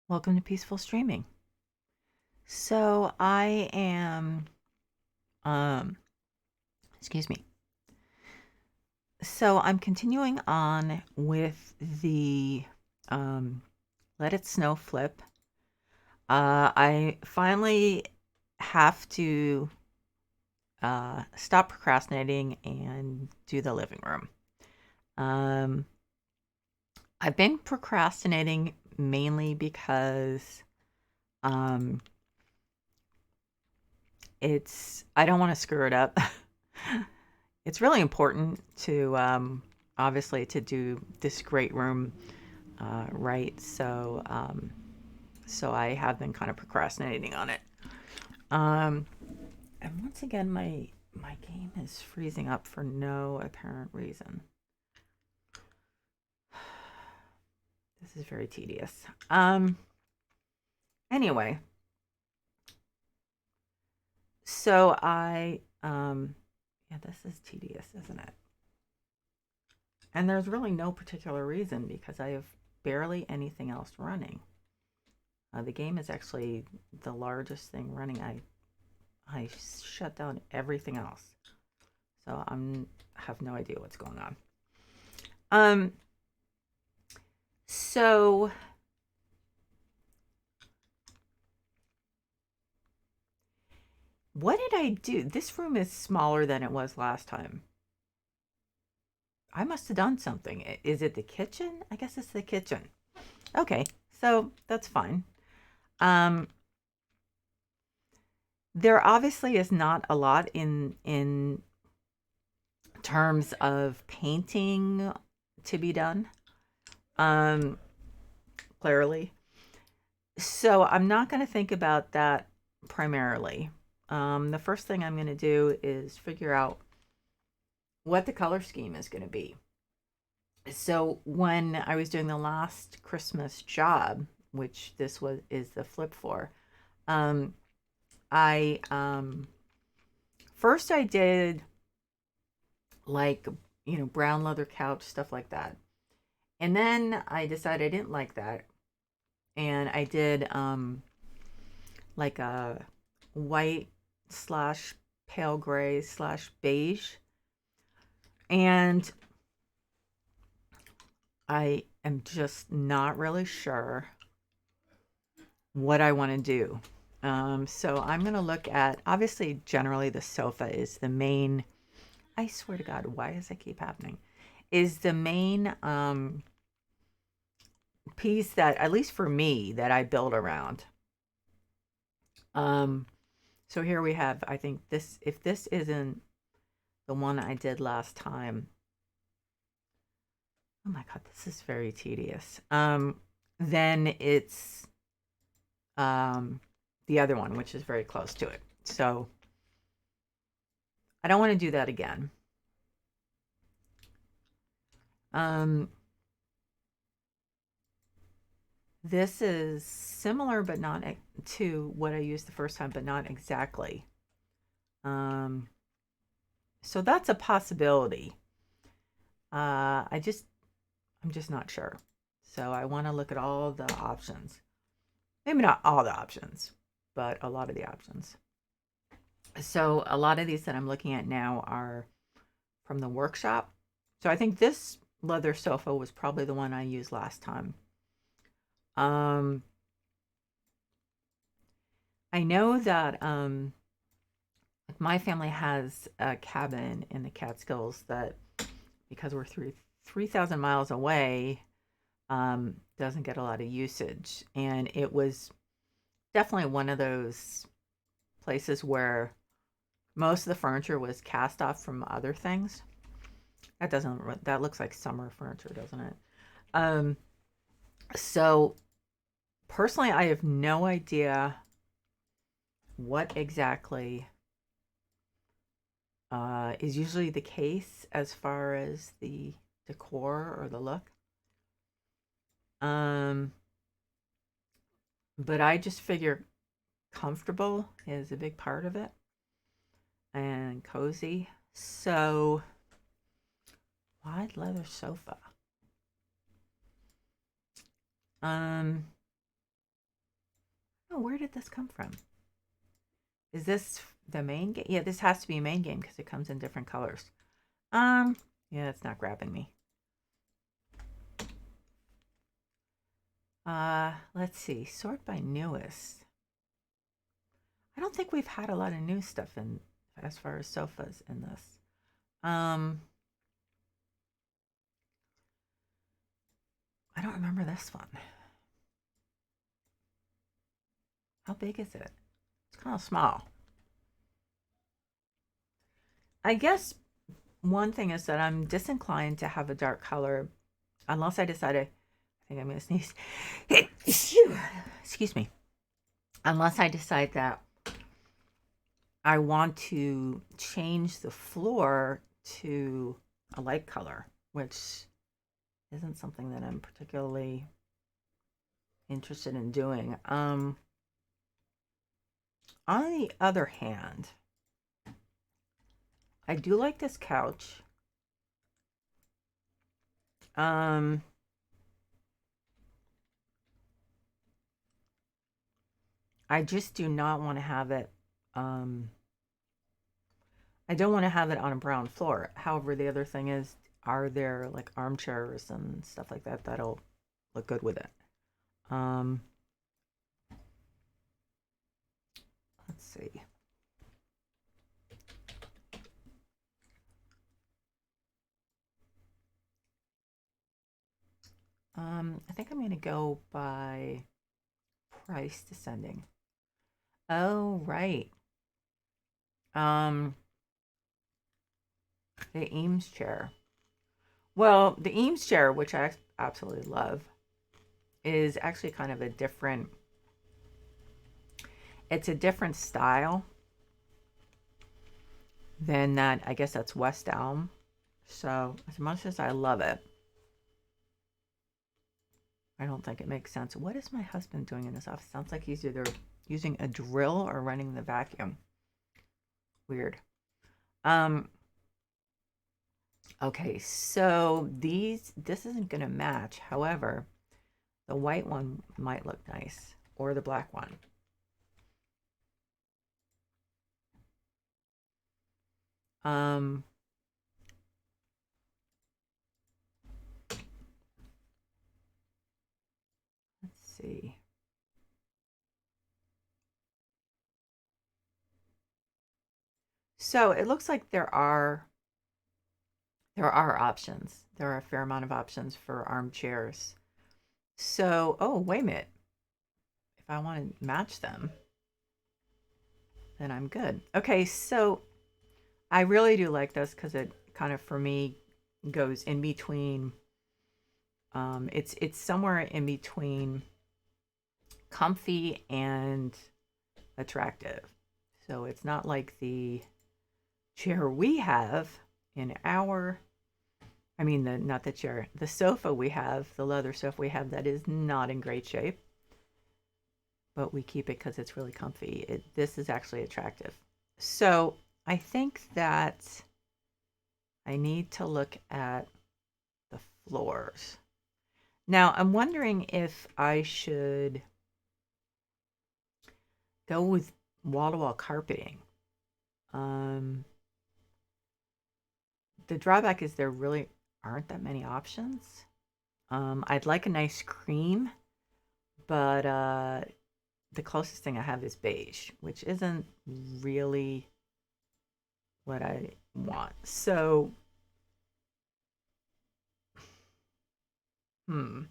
Welcome to Peaceful Streaming. So I am, um, excuse me. So I'm continuing on with the um, Let It Snow flip. I finally have to stop procrastinating and do the living room. Um, I've been procrastinating mainly because um, I don't want to screw it up. It's really important to obviously to do this great room right. So I have been kind of procrastinating on it. Um, and once again, my game is freezing up for no apparent reason. This is very tedious. Anyway, so yeah, this is tedious, isn't it? And there's really no particular reason because I have barely anything else running. The game is actually the largest thing running. I shut down everything else, so I'm have no idea what's going on. Um, so what did I do? This room is smaller than it was last time. I must have done something. Is it the kitchen? I guess it's the kitchen. Okay, so that's fine. Um, there obviously is not a lot in terms of painting to be done. Um, clearly. So I'm not going to think about that primarily. The first thing I'm going to do is figure out what the color scheme is going to be. So when I was doing the last Christmas job, which this was is the flip for, um, I first I did like brown leather couch stuff like that, and then I decided I didn't like that, and I did like a white slash pale gray slash beige. And I am just not really sure what I want to do. So I'm going to look at, obviously, generally the sofa is the main, I swear to God, why does that keep happening? Is the main piece that, at least for me, that I build around. Um, so here we have, I think this, if this isn't the one I did last time, oh my God, this is very tedious. Then it's um, the other one, which is very close to it. So I don't want to do that again. Um, this is similar, but not to what I used the first time, but not exactly. Um, so that's a possibility. I'm just not sure. So I want to look at all the options. Maybe not all the options, but a lot of the options. So a lot of these that I'm looking at now are from the workshop. So I think this leather sofa was probably the one I used last time. Um, I know that my family has a cabin in the Catskills that, because we're 3,000 miles away, doesn't get a lot of usage, and it was definitely one of those places where most of the furniture was cast off from other things. That looks like summer furniture, doesn't it? Um, so personally, I have no idea what exactly is usually the case as far as the decor or the look. Um, but I just figure comfortable is a big part of it and cozy. So, wide leather sofa. Um, Oh, where did this come from? Is this the main game? Yeah, this has to be a main game because it comes in different colors. Um, yeah, it's not grabbing me. Let's see. Sort by newest. I don't think we've had a lot of new stuff in as far as sofas in this. Um, I don't remember this one. How big is it? It's kind of small. I guess one thing is that I'm disinclined to have a dark color unless I decide I think I'm going to sneeze. Excuse me. Unless I decide that I want to change the floor to a light color, which isn't something that I'm particularly interested in doing. On the other hand, I do like this couch. Um, I just do not want to have it. Um, I don't want to have it on a brown floor. However, the other thing is, are there like armchairs and stuff like that that'll look good with it? Um, let's see. I think I'm going to go by price descending. Oh, right. Um, the Eames chair. Well, the Eames chair, which I absolutely love, is actually kind of a different. It's a different style than that. I guess that's West Elm. So as much as I love it, I don't think it makes sense. What is my husband doing in his office? Sounds like he's either using a drill or running the vacuum. Weird. Um, okay, so this isn't gonna match. However, the white one might look nice, or the black one. Um, let's see. So it looks like there are options. There are a fair amount of options for armchairs. So, oh, wait a minute. If I want to match them, then I'm good. Okay, so I really do like this because it kind of, for me, goes in between. It's somewhere in between comfy and attractive. So it's not like the chair we have in our I mean, the not the chair, the sofa we have, the leather sofa we have that is not in great shape, but we keep it because it's really comfy. This is actually attractive. So I think that I need to look at the floors. Now, I'm wondering if I should go with wall to wall carpeting. Um, the drawback is there really aren't that many options. I'd like a nice cream, but the closest thing I have is beige, which isn't really what I want. So, hmm,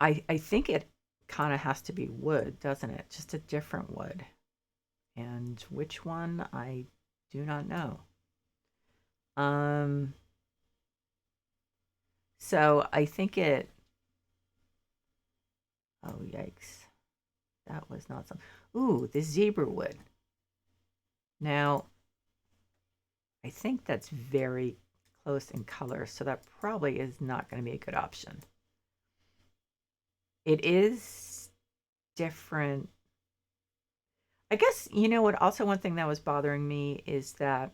I think it kind of has to be wood, doesn't it? Just a different wood. And which one I do not know. Um, so I think it. Oh yikes! That was not some. Ooh, the zebra wood. Now I think that's very close in color, so that probably is not going to be a good option. It is different. I guess you know what. Also, one thing that was bothering me is that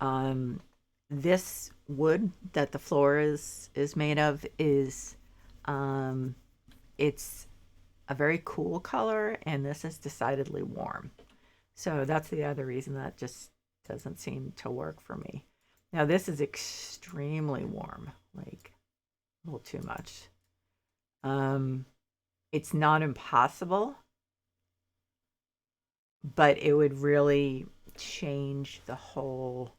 um, this wood that the floor is made of is um, it's a very cool color, and this is decidedly warm. So that's the other reason that just doesn't seem to work for me. Now this is extremely warm, like a little too much. It's not impossible, but it would really change the whole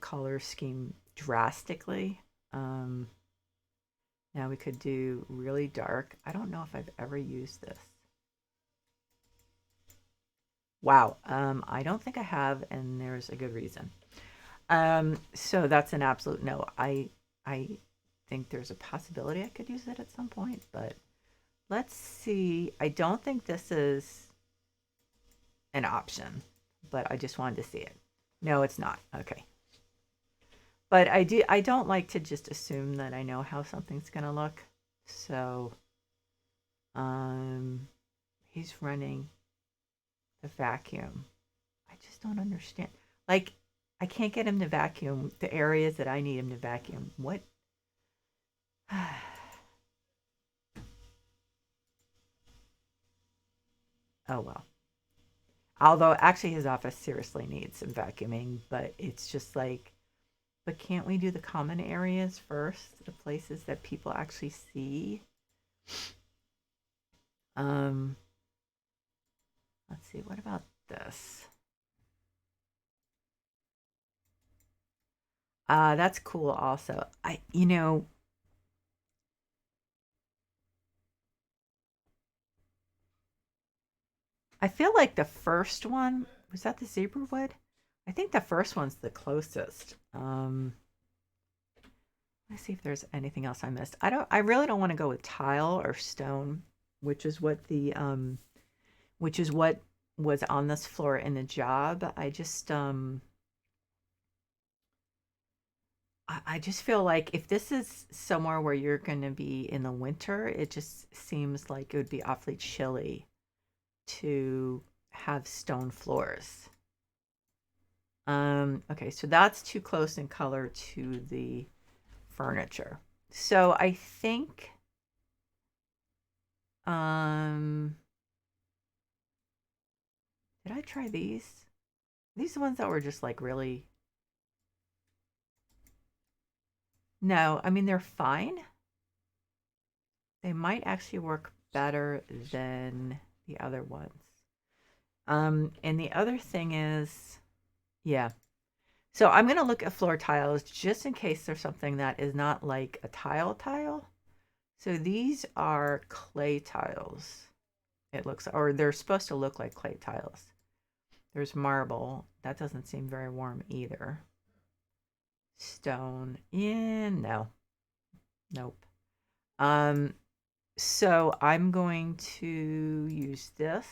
color scheme drastically. Now we could do really dark. I don't know if I've ever used this. Wow, I don't think I have, and there's a good reason. So that's an absolute no. I think there's a possibility I could use it at some point, but let's see. I don't think this is an option, but I just wanted to see it. No, it's not. Okay. But I don't like to just assume that I know how something's going to look. So he's running the vacuum. I just don't understand. Like, I can't get him to vacuum the areas that I need him to vacuum. What? Oh well. Although actually his office seriously needs some vacuuming, but it's just like, but can't we do the common areas first, the places that people actually see? Let's see, what about this? That's cool also. I feel like the first one, was that the zebra wood? I think the first one's the closest. Let's see if there's anything else I missed. I really don't want to go with tile or stone, which is what was on this floor in the job. I just feel like if this is somewhere where you're going to be in the winter, it just seems like it would be awfully chilly to have stone floors. Okay, so that's too close in color to the furniture. So I think did I try these? These the ones that were just like really. No, I mean they're fine. They might actually work better than the other ones. And the other thing is, yeah. So I'm going to look at floor tiles just in case there's something that is not like a tile. So these are clay tiles. It looks, or they're supposed to look like clay tiles. There's marble. That doesn't seem very warm either. Stone. Yeah, no. Nope. So I'm going to use this.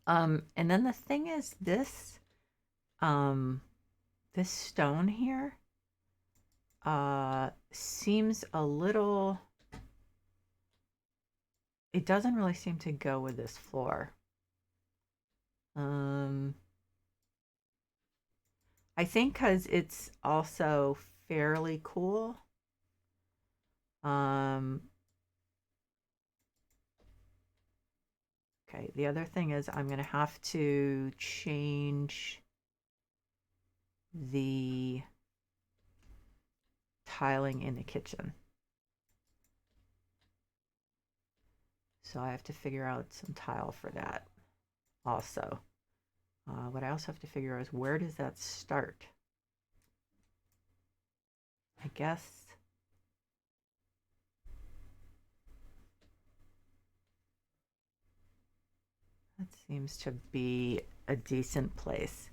And then the thing is this stone here, seems a little, it doesn't really seem to go with this floor. I think because it's also fairly cool. Okay, the other thing is I'm going to have to change the tiling in the kitchen. So I have to figure out some tile for that also. What I also have to figure out is where does that start? I guess that seems to be a decent place.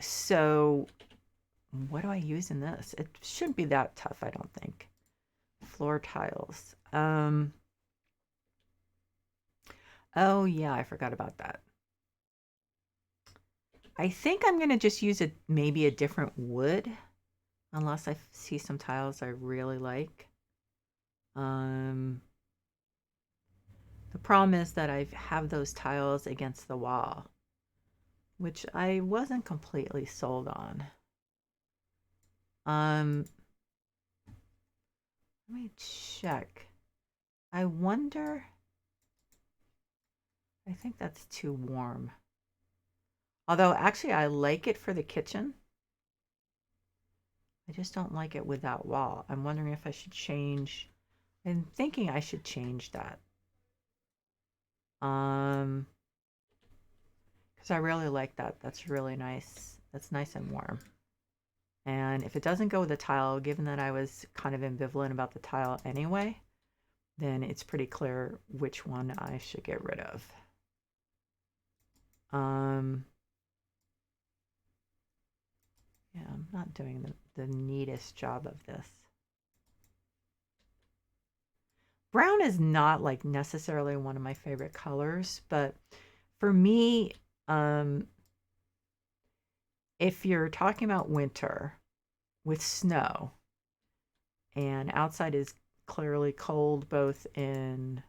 So what do I use in this? It shouldn't be that tough, I don't think. floor tiles. Oh yeah, I forgot about that. I think I'm gonna just use maybe a different wood, unless I see some tiles I really like. The problem is that I have those tiles against the wall, which I wasn't completely sold on. Let me check. I wonder. I think that's too warm. Although actually I like it for the kitchen. I just don't like it with that wall. I'm wondering if I should change. I'm thinking I should change that. Because I really like that. That's really nice. That's nice and warm. And if it doesn't go with the tile, given that I was kind of ambivalent about the tile anyway, then it's pretty clear which one I should get rid of. Yeah, I'm not doing the neatest job of this. Brown is not like necessarily one of my favorite colors, but for me, if you're talking about winter with snow and outside is clearly cold both in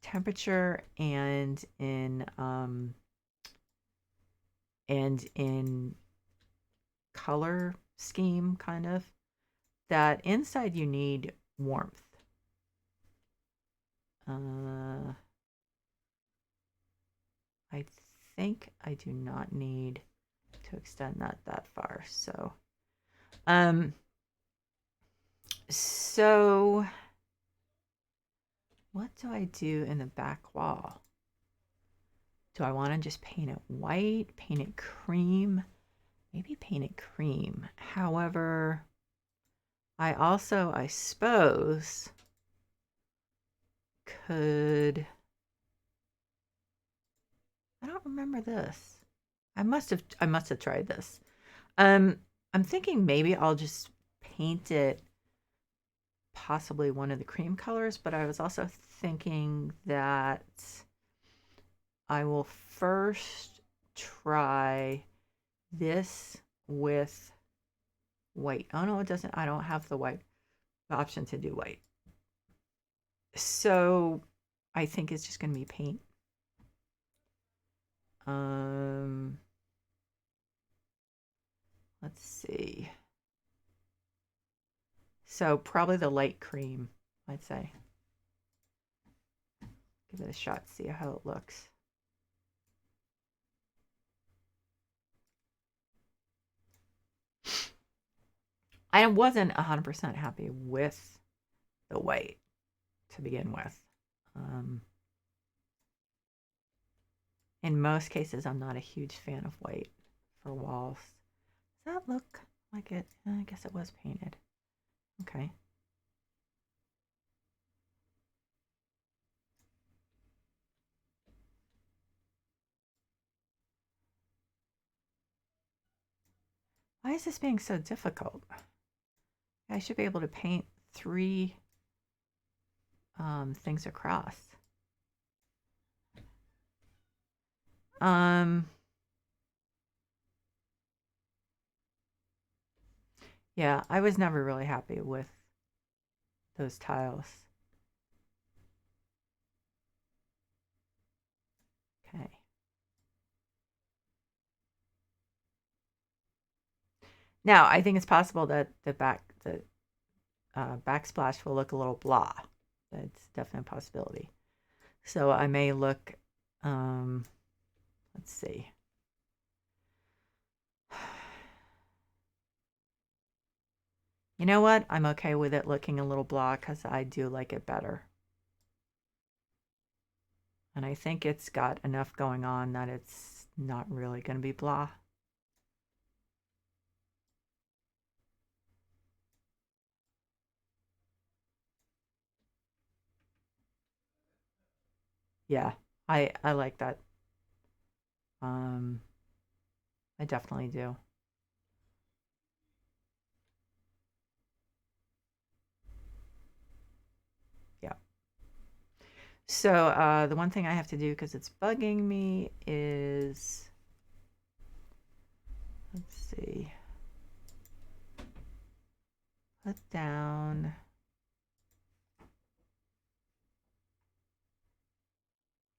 temperature and in color scheme, kind of, that inside you need warmth. I think I do not need to extend that far. So what do I do in the back wall? Do I want to just paint it white, paint it cream? Maybe paint it cream. However, I also, I suppose, could... I don't remember this. I must have tried this. I'm thinking maybe I'll just paint it possibly one of the cream colors, but I was also thinking that I will first try this with white. Oh no, it doesn't. I don't have the white option to do white. So I think it's just going to be paint. Let's see. So probably the light cream, I'd say. Give it a shot, see how it looks. I wasn't 100% happy with the white to begin with. In most cases, I'm not a huge fan of white for walls. Does that look like it? I guess it was painted. Okay. Why is this being so difficult? I should be able to paint 3 things across. Yeah, I was never really happy with those tiles. Okay. Now, I think it's possible that the backsplash will look a little blah. That's definitely a possibility. So I may look, let's see. You know what? I'm okay with it looking a little blah because I do like it better. And I think it's got enough going on that it's not really going to be blah. Yeah, I like that. I definitely do. So the one thing I have to do because it's bugging me is, let's see, put down.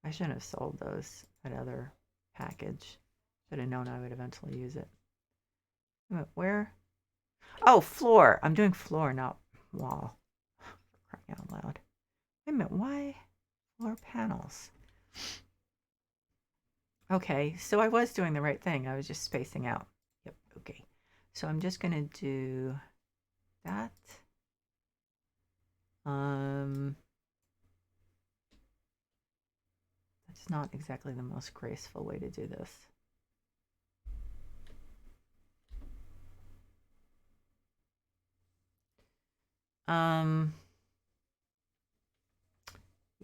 I shouldn't have sold those, that other package. Should have known I would eventually use it. Where? Oh, floor. I'm doing floor, not wall. For crying out loud. Wait a minute, why floor panels? Okay, so I was doing the right thing. I was just spacing out. Yep, okay. So I'm just gonna do that. That's not exactly the most graceful way to do this.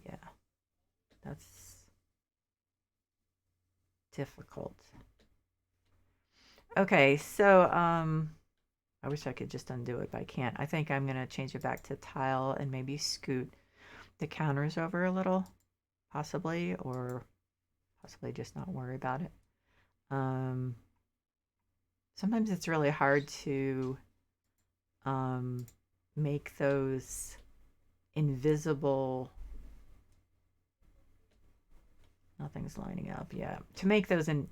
Yeah, that's difficult. Okay, so I wish I could just undo it, but I can't. I think I'm gonna change it back to tile and maybe scoot the counters over a little, possibly, or possibly just not worry about it. Sometimes it's really hard to make those invisible. Nothing's lining up. Yeah, to make those in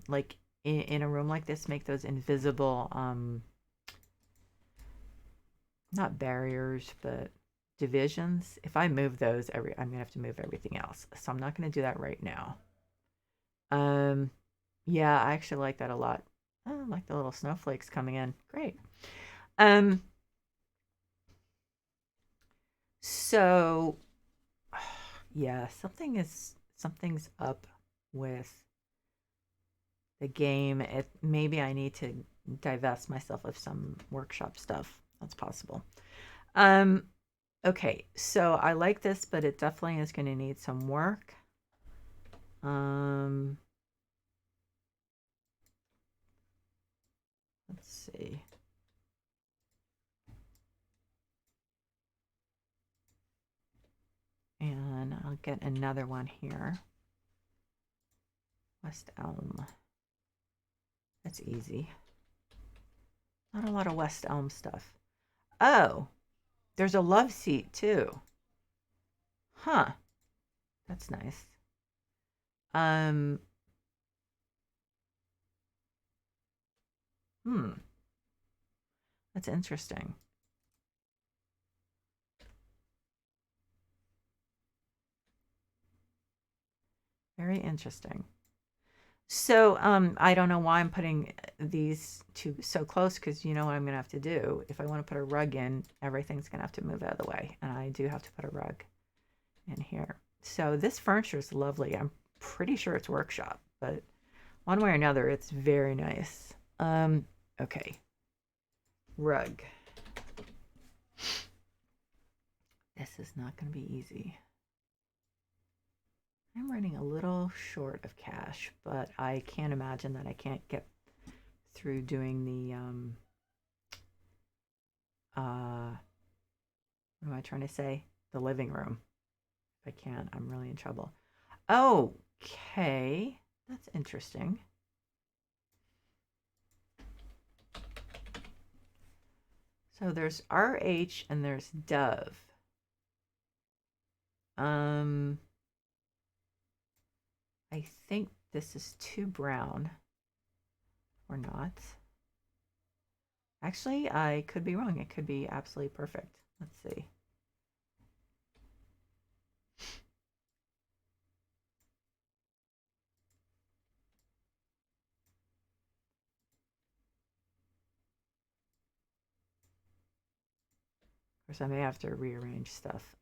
a room like this, make those invisible, not barriers, but divisions. If I move those, I'm gonna have to move everything else. So I'm not gonna do that right now. Yeah, I actually like that a lot. Oh, I like the little snowflakes coming in. Great. So yeah, something's up with the game. Maybe I need to divest myself of some workshop stuff. That's possible. Okay, so I like this, but it definitely is going to need some work. Let's see. And I'll get another one here. West Elm. That's easy. Not a lot of West Elm stuff. Oh, there's a love seat too. Huh. That's nice. That's interesting. Very interesting. So I don't know why I'm putting these two so close, because you know what I'm going to have to do. If I want to put a rug in, everything's going to have to move out of the way. And I do have to put a rug in here. So this furniture is lovely. I'm pretty sure it's workshop, but one way or another, it's very nice. Okay. Rug. This is not going to be easy. I'm running a little short of cash, but I can't imagine that I can't get through doing the what am I trying to say? The living room. If I can't, I'm really in trouble. Okay, that's interesting. So there's RH and there's Dove. I think this is too brown, or not. Actually, I could be wrong. It could be absolutely perfect. Let's see. Of course, I may have to rearrange stuff.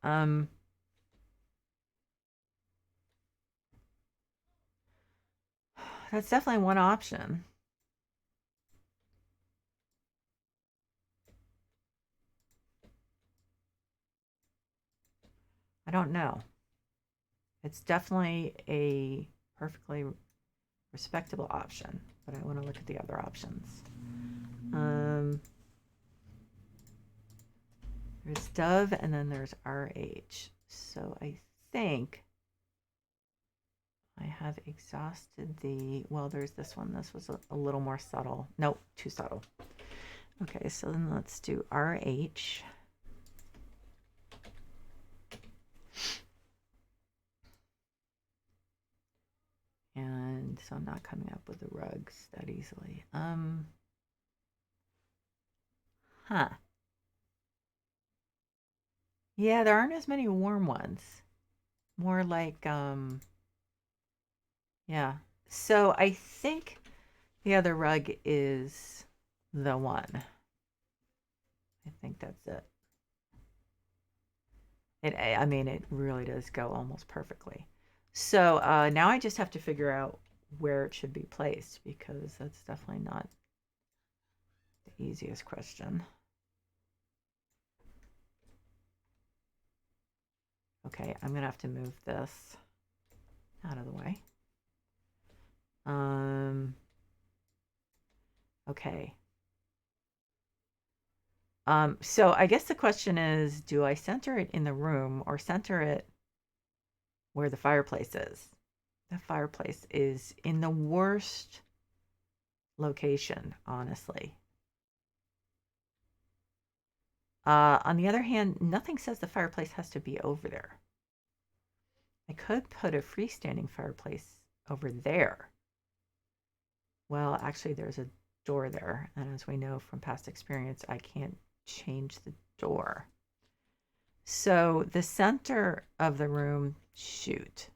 That's definitely one option. I don't know. It's definitely a perfectly respectable option, but I want to look at the other options. There's Dove and then there's RH. So I think I have exhausted the, well, there's this one. This was a little more subtle. Nope, too subtle. Okay, so then let's do RH. And so I'm not coming up with the rugs that easily. Huh. Yeah, there aren't as many warm ones. More like, yeah. So I think the other rug is the one. I think that's it. I mean, it really does go almost perfectly. So now I just have to figure out where it should be placed because that's definitely not the easiest question. Okay, I'm gonna have to move this out of the way. Okay. So I guess the question is, do I center it in the room or center it where the fireplace is? The fireplace is in the worst location, honestly. On the other hand, nothing says the fireplace has to be over there. I could put a freestanding fireplace over there. Well, actually, there's a door there. And as we know from past experience, I can't change the door. So the center of the room, shoot.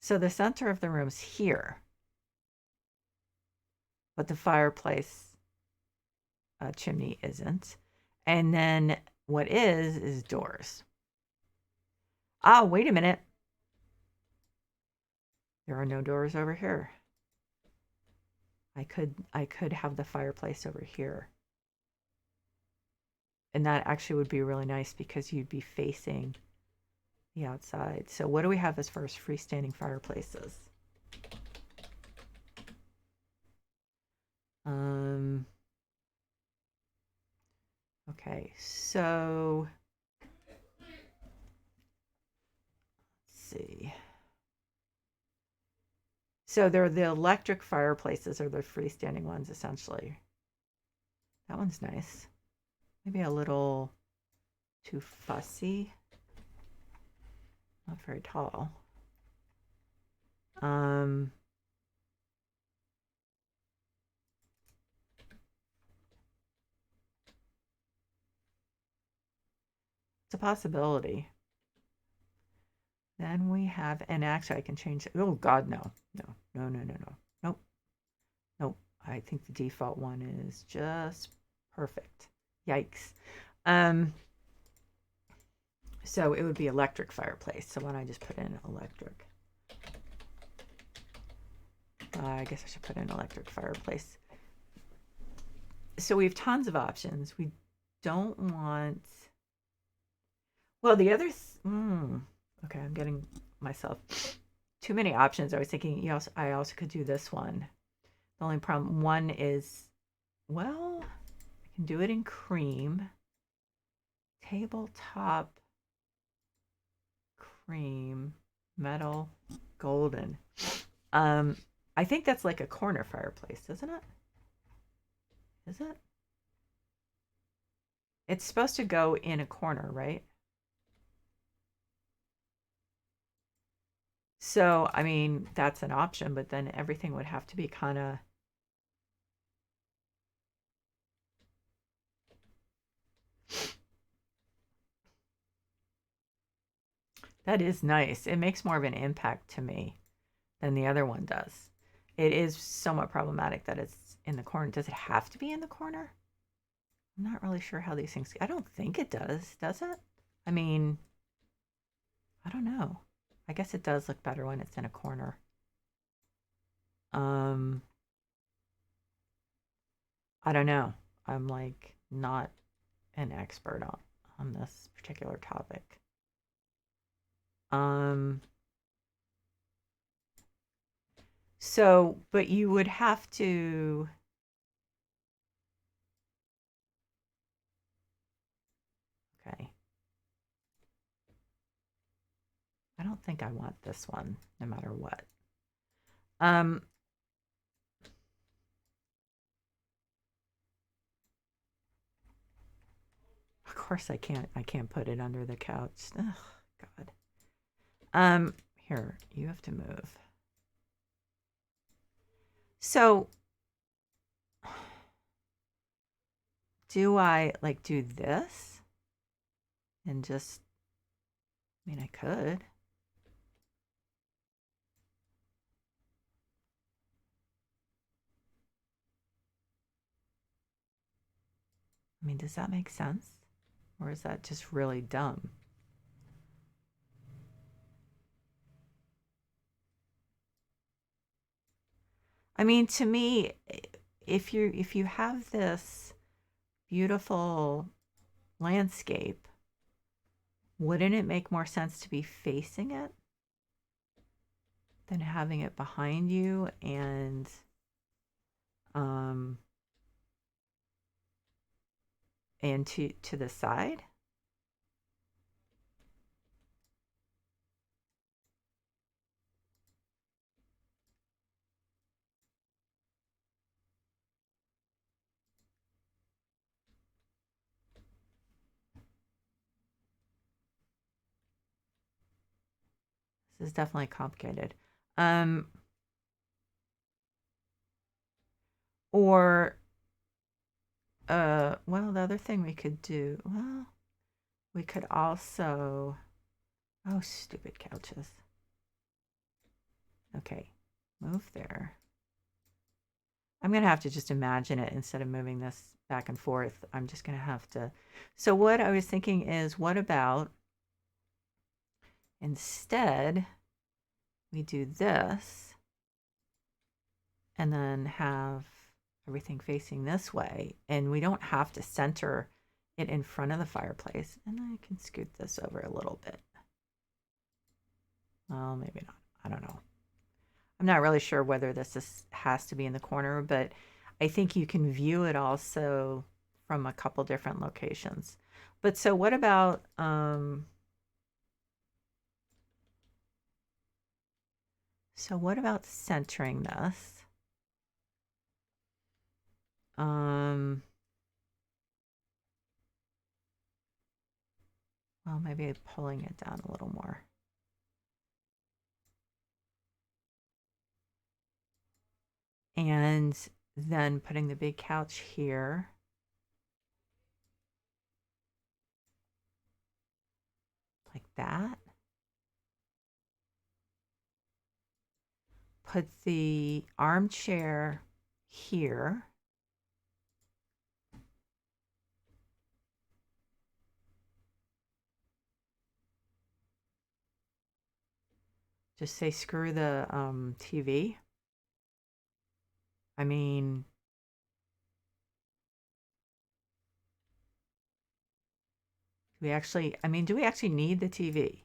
So the center of the room's here, but the fireplace chimney isn't. And then what is doors. Oh, wait a minute. There are no doors over here. I could have the fireplace over here. And that actually would be really nice because you'd be facing the outside. So what do we have as far as freestanding fireplaces? Okay, so let's see. So they're the electric fireplaces or the freestanding ones, essentially. That one's nice. Maybe a little too fussy. Not very tall. It's a possibility. Then we have, and actually I can change it. Oh God, no. Nope. Nope. I think the default one is just perfect. Yikes. So it would be electric fireplace. So why don't I just put in electric? I guess I should put in electric fireplace. So we have tons of options. We don't want, well, the other, okay, I'm getting myself too many options. I was thinking, I also could do this one. The only problem, one is, well, I can do it in cream. Tabletop cream, metal, golden. I think that's like a corner fireplace, isn't it? Is it? It's supposed to go in a corner, right? So, I mean, that's an option, but then everything would have to be kind of, that is nice. It makes more of an impact to me than the other one does. It is somewhat problematic that it's in the corner. Does it have to be in the corner? I'm not really sure how these things, I don't think it does it? I mean, I don't know. I guess it does look better when it's in a corner. I don't know. I'm like not an expert on this particular topic. So, but you would have to, okay. I don't think I want this one, no matter what. Of course I can't put it under the couch. Ugh, God. Here, you have to move. So do I like do this and just, I mean, I could. I mean, does that make sense? Or is that just really dumb? I mean, to me, if you have this beautiful landscape, wouldn't it make more sense to be facing it than having it behind you um and to the side? This is definitely complicated. Um or well, the other thing we could do, well, we could also, oh, stupid couches. Okay, move there. I'm going to have to just imagine it instead of moving this back and forth. I'm just going to have to. So, what I was thinking is, what about instead we do this and then have everything facing this way, and we don't have to center it in front of the fireplace. And I can scoot this over a little bit. Well, maybe not. I don't know. I'm not really sure whether has to be in the corner, but I think you can view it also from a couple different locations. But so what about centering this? Well, maybe pulling it down a little more. And then putting the big couch here. Like that. Put the armchair here. Just say screw the TV. I mean, do we actually need the TV?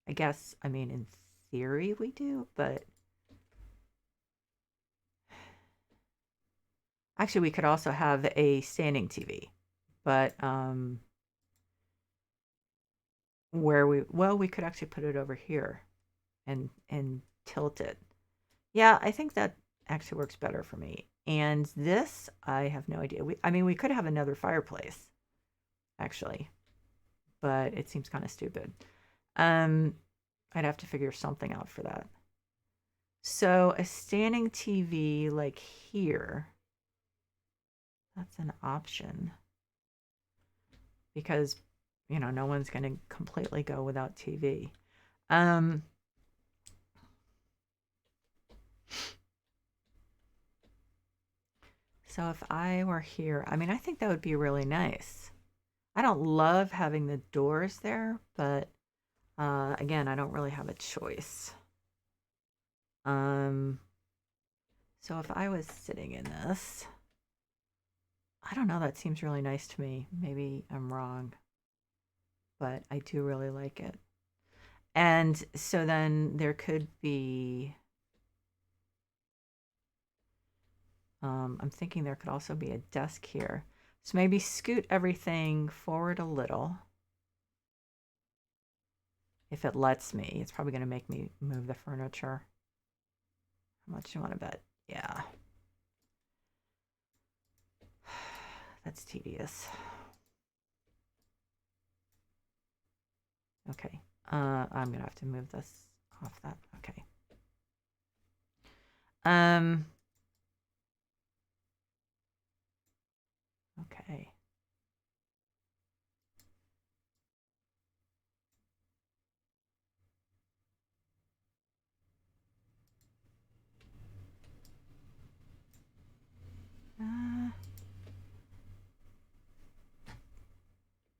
I guess, I mean, in theory we do, but actually we could also have a standing TV. But we could actually put it over here and tilt it. Yeah, I think that actually works better for me. And this, I have no idea. We could have another fireplace, actually, but it seems kind of stupid. I'd have to figure something out for that. So a standing TV like here, that's an option because, no one's going to completely go without TV. So if I were here, I think that would be really nice. I don't love having the doors there, but again, I don't really have a choice. So if I was sitting in this, I don't know, that seems really nice to me. Maybe I'm wrong, but I do really like it. And so then there could be, I'm thinking there could also be a desk here. So maybe scoot everything forward a little if it lets me. It's probably going to make me move the furniture. How much do you want to bet? Yeah. That's tedious. Okay. I'm going to have to move this off that. Okay. Okay.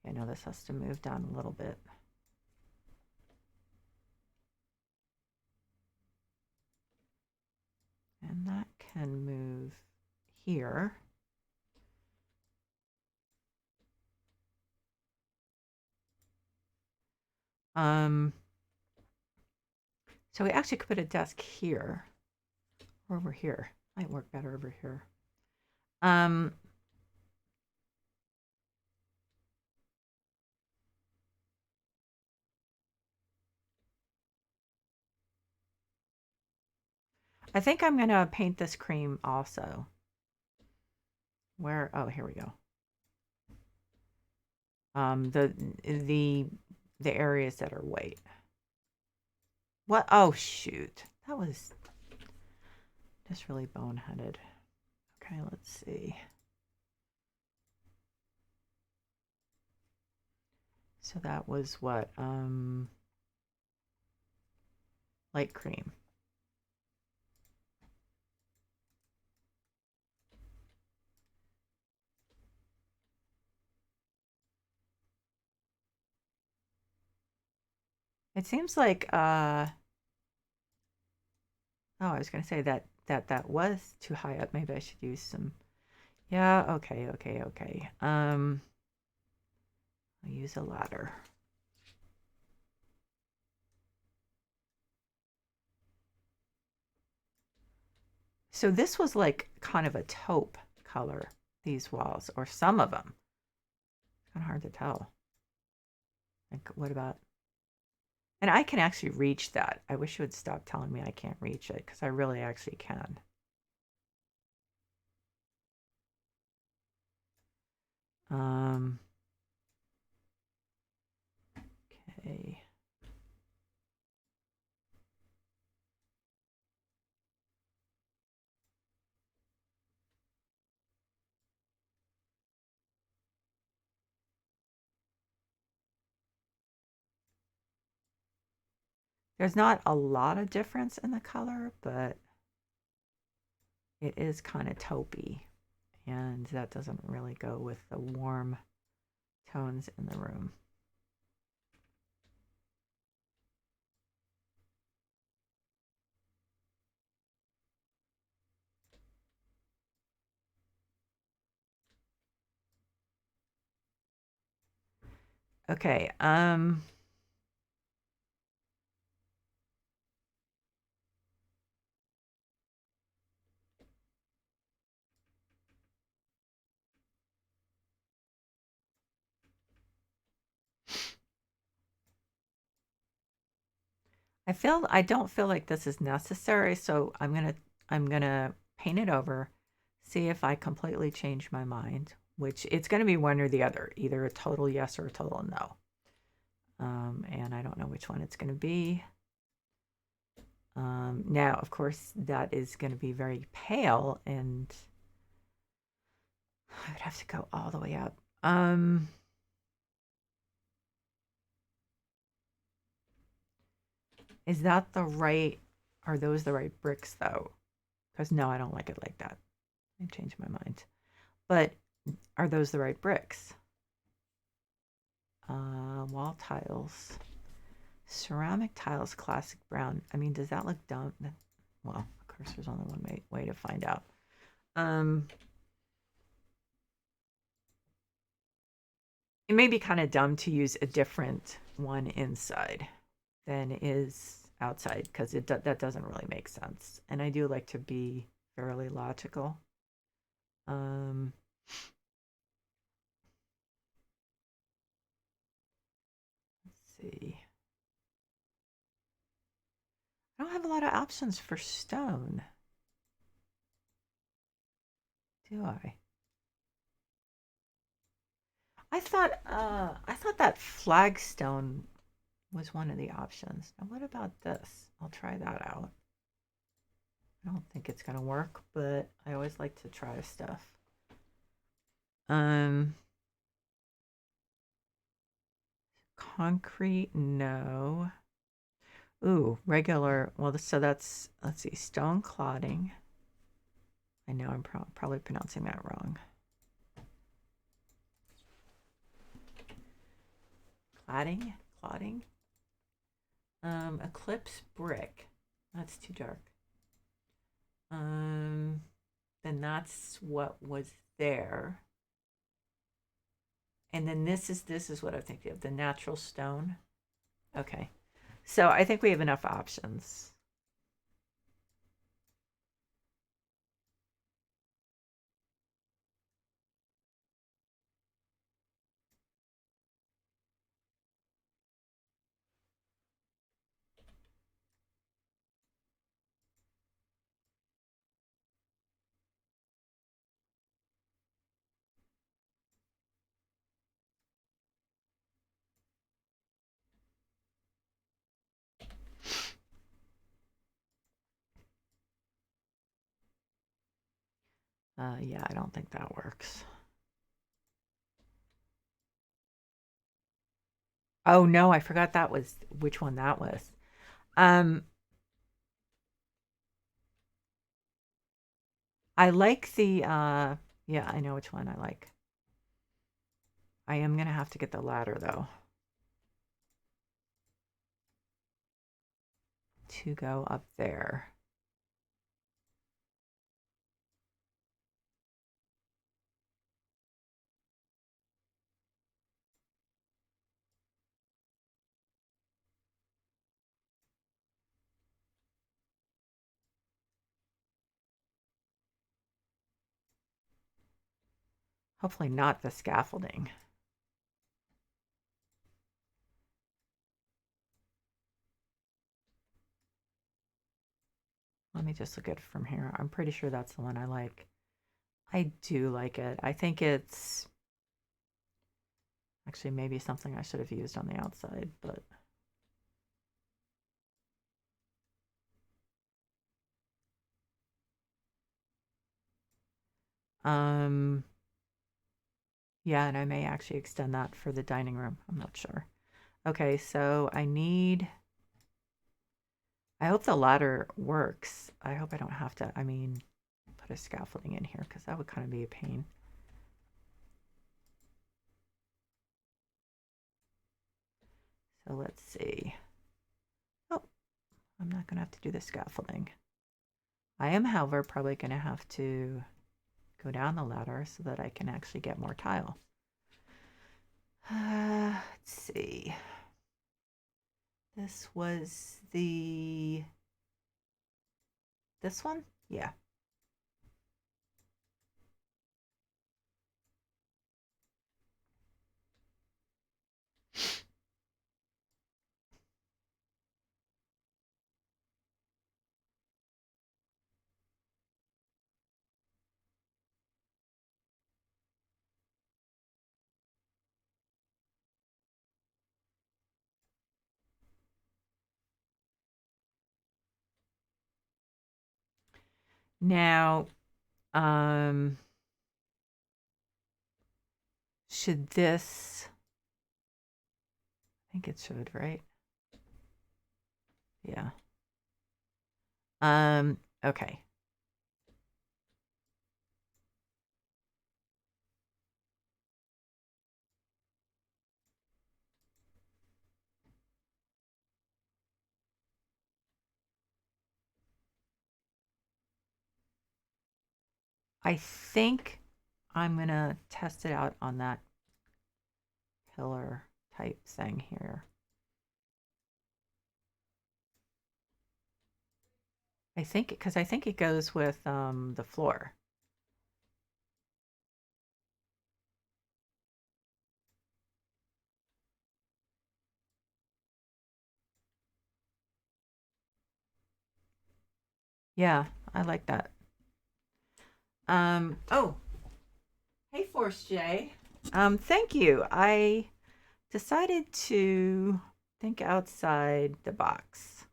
I know this has to move down a little bit. And that can move here. So we actually could put a desk here or over here. Might work better over here. I think I'm gonna paint this cream also. Where? Oh, here we go. The areas that are white. What? Oh shoot, that was just really boneheaded. Okay, let's see. So that was what? Light cream. It seems like oh, I was gonna say that was too high up. Maybe I should use some. Yeah, okay. I'll use a ladder. So this was like kind of a taupe color, these walls, or some of them. It's kind of hard to tell. Like, what about? And I can actually reach that. I wish you would stop telling me I can't reach it, because I really actually can. Okay. There's not a lot of difference in the color, but it is kind of taupey, and that doesn't really go with the warm tones in the room. Okay, I don't feel like this is necessary, so I'm gonna paint it over, see if I completely change my mind, which it's gonna be one or the other, either a total yes or a total no. And I don't know which one it's gonna be. Now, of course, that is gonna be very pale, and I would have to go all the way up. Is that the right? Are those the right bricks though? Because no, I don't like it like that. I changed my mind. But are those the right bricks? Wall tiles, ceramic tiles, classic brown. I mean, does that look dumb? Well, of course, there's only one way to find out. It may be kind of dumb to use a different one inside than is outside, because that doesn't really make sense. And I do like to be fairly logical. Let's see. I don't have a lot of options for stone, do I? I thought that flagstone was one of the options. Now what about this? I'll try that out. I don't think it's gonna work, but I always like to try stuff. Um, concrete, no. Ooh, regular. Well, so that's, let's see, stone clodding. I know I'm probably pronouncing that wrong. Clodding. Eclipse brick. That's too dark. Then that's what was there. And then this is what I think of, the natural stone. Okay. So I think we have enough options. Yeah, I don't think that works. Oh no, I forgot that was which one that was. Um, I like the yeah, I know which one I like. I am gonna have to get the ladder though to go up there. Hopefully not the scaffolding. Let me just look at it from here. I'm pretty sure that's the one I like. I do like it. I think it's actually maybe something I should have used on the outside, but um yeah, and I may actually extend that for the dining room. I'm not sure. Okay, so I hope the ladder works. I hope I don't have to, put a scaffolding in here because that would kind of be a pain. So let's see. Oh, I'm not going to have to do the scaffolding. I am, however, probably going to have to go down the ladder so that I can actually get more tile. Let's see. This was this one? Yeah. Now, um, should this, I think it should, right? Yeah. Okay. I think I'm gonna test it out on that pillar type thing here. I think because I think it goes with the floor. Yeah, I like that. Oh, hey, Force J. Thank you. I decided to think outside the box.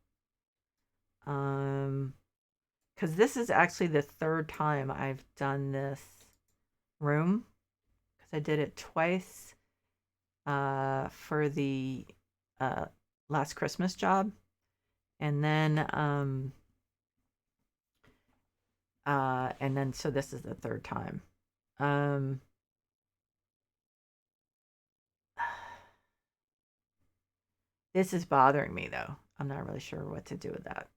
Um, because this is actually the third time I've done this room. Because I did it twice for the uh, last Christmas job. And then so this is the third time. Um, this is bothering me though. I'm not really sure what to do with that.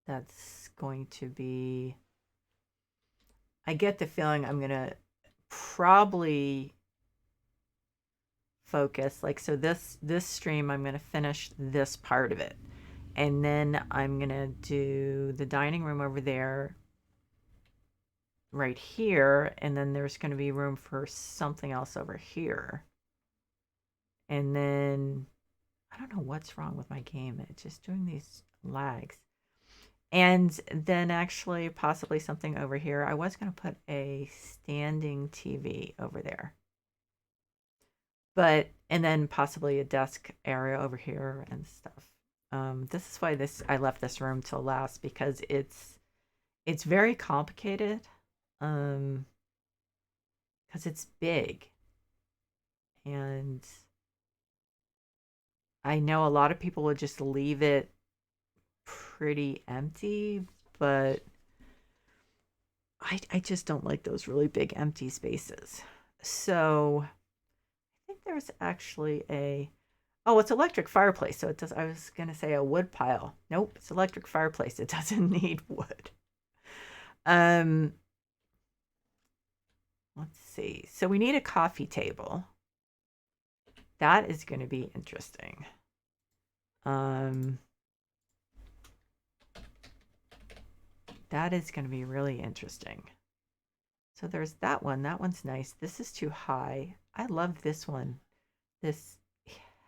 That's going to be, I get the feeling I'm going to probably focus like, so this stream I'm going to finish this part of it, and then I'm going to do the dining room over there right here, and then there's going to be room for something else over here. And then I don't know what's wrong with my game. It's just doing these lags. And then actually possibly something over here. I was going to put a standing TV over there. But and then possibly a desk area over here and stuff. This is why I left this room till last, because it's very complicated. Because it's big, and I know a lot of people would just leave it pretty empty, but I just don't like those really big empty spaces. So I think there's actually it's electric fireplace. So it does, I was going to say a wood pile. Nope, it's electric fireplace. It doesn't need wood. Um, let's see. So we need a coffee table. That is going to be interesting. That is going to be really interesting. So there's that one. That one's nice. This is too high. I love this one. This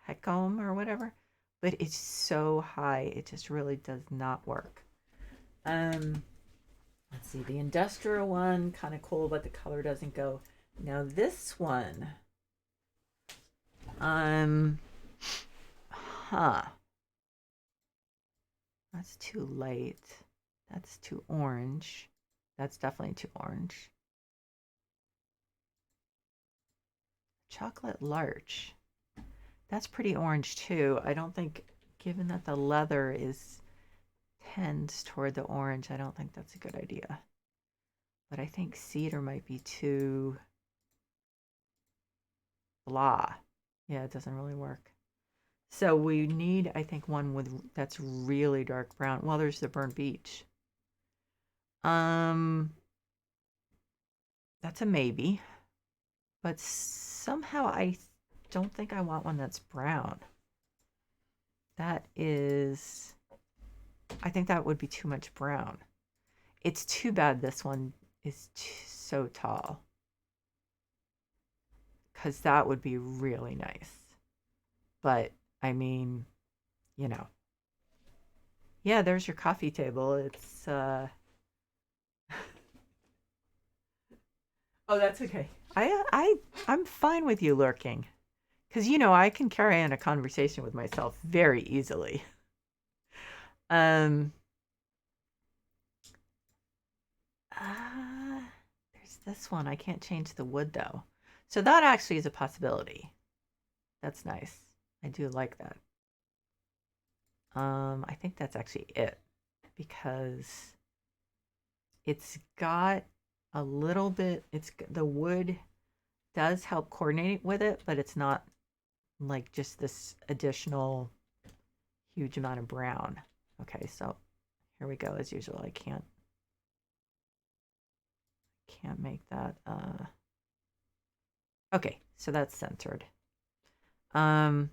Hecom or whatever. But it's so high. It just really does not work. Let's see. The industrial one, kind of cool, but the color doesn't go. Now this one. That's too light. That's too orange. That's definitely too orange. Chocolate larch. That's pretty orange too. I don't think, given that the leather tends toward the orange, I don't think that's a good idea. But I think cedar might be too blah. Yeah, it doesn't really work. So we need, I think, one that's really dark brown. Well, there's the burnt beech. That's a maybe. But somehow I don't think I want one that's brown. I think that would be too much brown. It's too bad this one is so tall, because that would be really nice. But I mean, you know, yeah, there's your coffee table. It's oh, that's okay. I'm fine with you lurking, because I can carry on a conversation with myself very easily. There's this one. I can't change the wood though. So that actually is a possibility. That's nice. I do like that. I think that's actually it, because it's got a little bit, the wood does help coordinate with it, but it's not like just this additional huge amount of brown. Okay, so here we go. As usual, I can't make that okay, so that's centered. I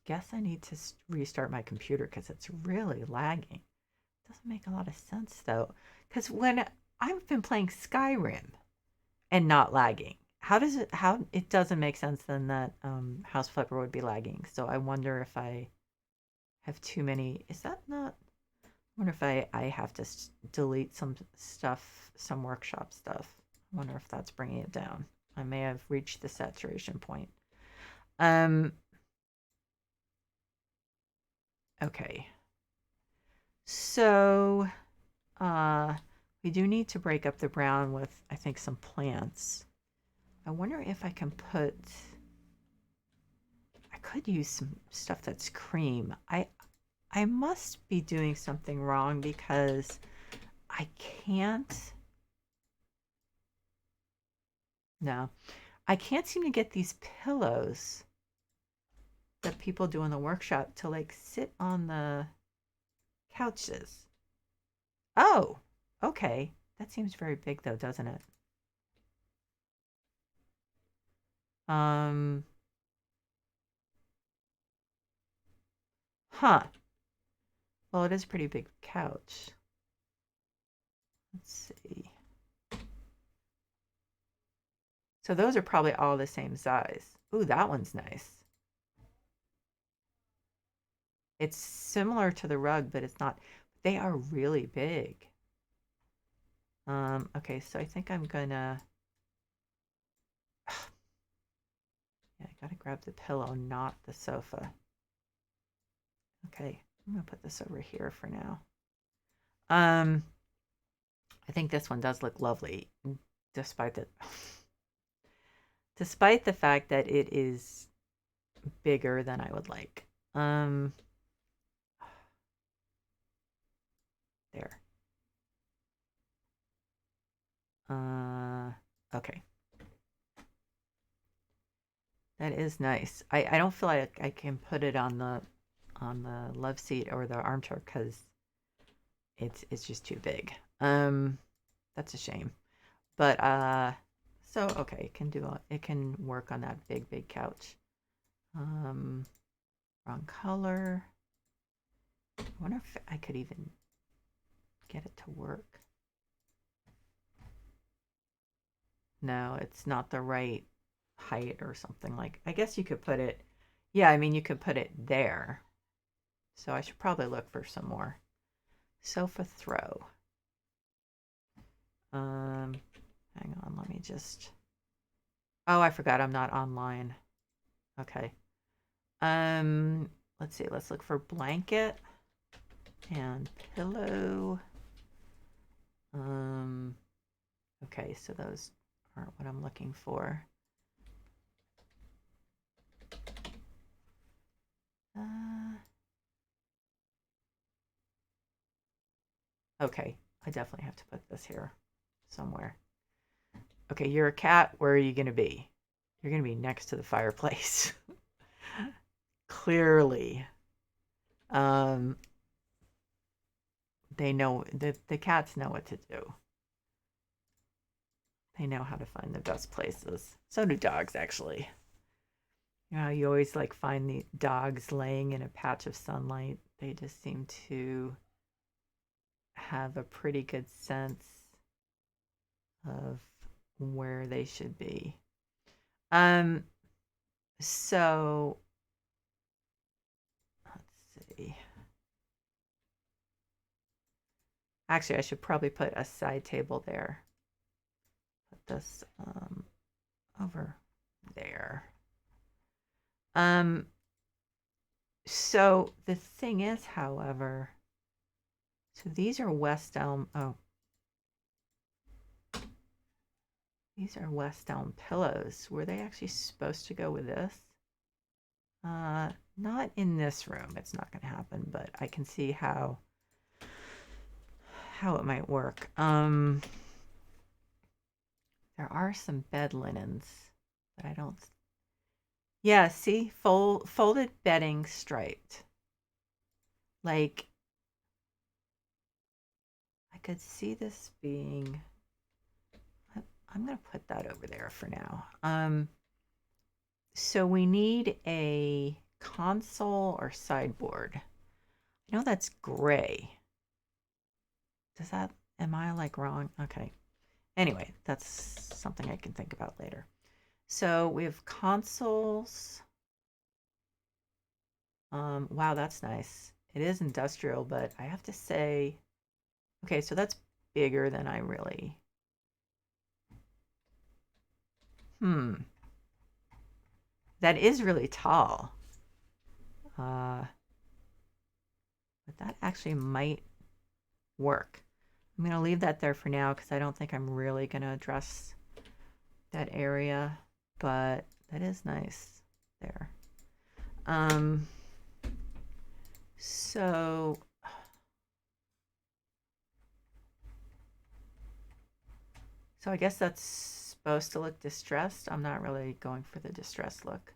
guess I need to restart my computer, because it's really lagging. It doesn't make a lot of sense though, because when I've been playing Skyrim and not lagging, how it doesn't make sense then that House Flipper would be lagging. So I wonder if I have too many. Is that not? wonder if I have to delete some stuff, some workshop stuff. I wonder if that's bringing it down. I may have reached the saturation point. Okay. So, we do need to break up the brown with, I think, some plants. I wonder if I can put, I could use some stuff that's cream. I must be doing something wrong because I can't, no, I can't seem to get these pillows that people do in the workshop to like sit on the couches. Oh, okay. That seems very big though, doesn't it? Um, huh. Well, it is a pretty big couch. Let's see. So those are probably all the same size. Ooh, that one's nice. It's similar to the rug, but it's not. They are really big. Okay, so I think I'm gonna. Yeah, I gotta grab the pillow, not the sofa. Okay, I'm gonna put this over here for now. I think this one does look lovely, despite the despite the fact that it is bigger than I would like. There. Okay. That is nice. I don't feel like I can put it on the love seat or the armchair because it's just too big. That's a shame. But so okay, it can work on that big couch. Wrong color. I wonder if I could even get it to work. No, it's not the right height or something like. I guess you could put it. Yeah, I mean you could put it there. So I should probably look for some more. Sofa throw. Hang on, let me just. Oh, I forgot I'm not online. Okay. Let's see. Let's look for blanket and pillow. Okay, so those aren't what I'm looking for. Okay, I definitely have to put this here somewhere. Okay, you're a cat. Where are you going to be? You're going to be next to the fireplace. Clearly. They know, the cats know what to do. They know how to find the best places. So do dogs, actually. You know, you always like find the dogs laying in a patch of sunlight. They just seem to have a pretty good sense of where they should be. So let's see. Actually, I should probably put a side table there. Put this over there. So the thing is, however, so these are West Elm. Oh, these are West Elm pillows. Were they actually supposed to go with this? Not in this room. It's not going to happen, but I can see how it might work. There are some bed linens, but I don't. Yeah, see, folded bedding striped. Like I could see this being. I'm gonna put that over there for now. So we need a console or sideboard. I know that's gray. Does that, am I like wrong? Okay. Anyway, that's something I can think about later. So we have consoles. Wow, that's nice. It is industrial, but I have to say, okay, so that's bigger than I really. That is really tall. Uh, but that actually might work. I'm going to leave that there for now because I don't think I'm really going to address that area, but that is nice there. Um, so I guess that's supposed to look distressed. I'm not really going for the distressed look.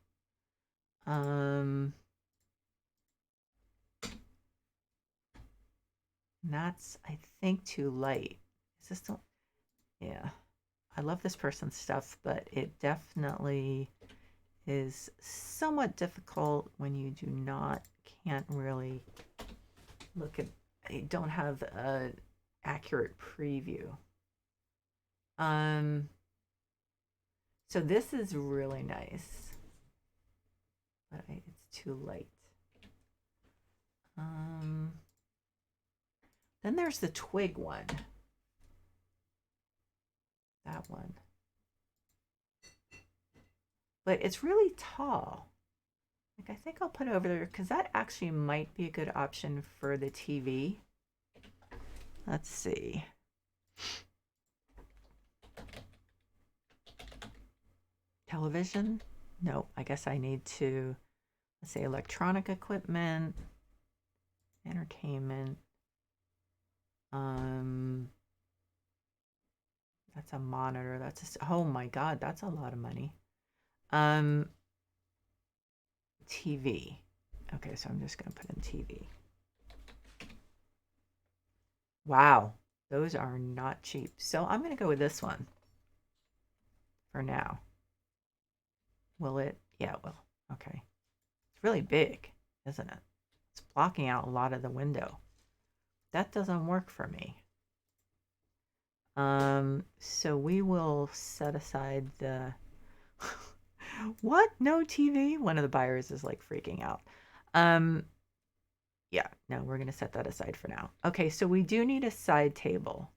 That's, I think, too light. Is this still? Yeah. I love this person's stuff, but it definitely is somewhat difficult when you can't really look at, I don't have a accurate preview. So this is really nice, but it's too light. Then there's the twig one. That one. But it's really tall. Like, I think I'll put it over there because that actually might be a good option for the TV. Let's see. Television? No, I guess I need to, let's say, electronic equipment, entertainment. That's a monitor. Oh my God, that's a lot of money. TV. Okay, so I'm just going to put in TV. Wow, those are not cheap. So I'm going to go with this one for now. Will it? Yeah, it will. Okay. It's really big, isn't it? It's blocking out a lot of the window. That doesn't work for me. So we will set aside the what? No TV? One of the buyers is like freaking out. Yeah, no, we're gonna set that aside for now. Okay, so we do need a side table.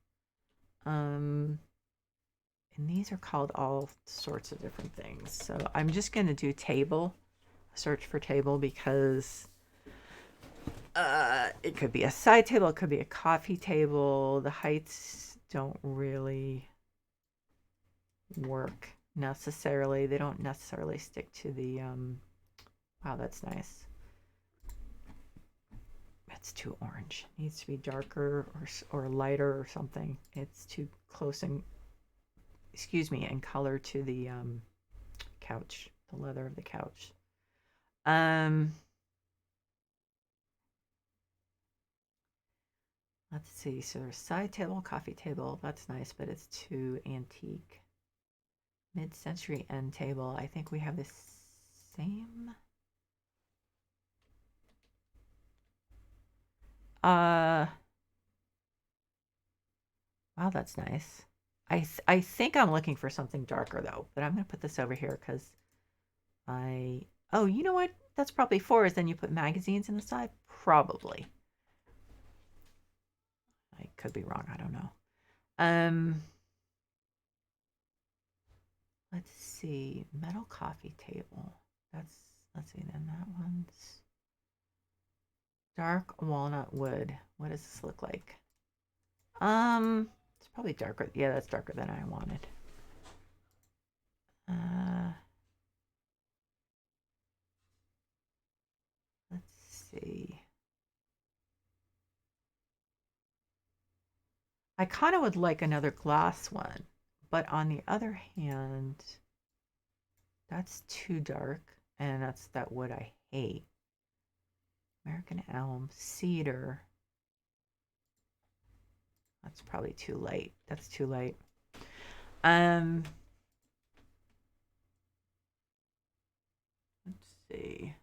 And these are called all sorts of different things. So I'm just gonna do table, search for table, because it could be a side table, it could be a coffee table. The heights don't really work necessarily. They don't necessarily stick to the wow, that's nice. It's too orange. It needs to be darker or lighter or something. It's too close in, excuse me, in color to the couch, the leather of the couch. Let's see. So there's side table, coffee table. That's nice, but it's too antique. Mid-century end table. I think we have the same. Wow, that's nice. I think I'm looking for something darker though, but I'm gonna put this over here because oh, you know what? That's probably 4 is then you put magazines in the side? Probably. I could be wrong, I don't know. Let's see, metal coffee table. Let's see, then that one's dark walnut wood. What does this look like? It's probably darker. Yeah, that's darker than I wanted. Let's see. I kind of would like another glass one, but on the other hand, that's too dark, and that's that wood I hate. American elm, cedar. That's probably too light. That's too light. Let's see.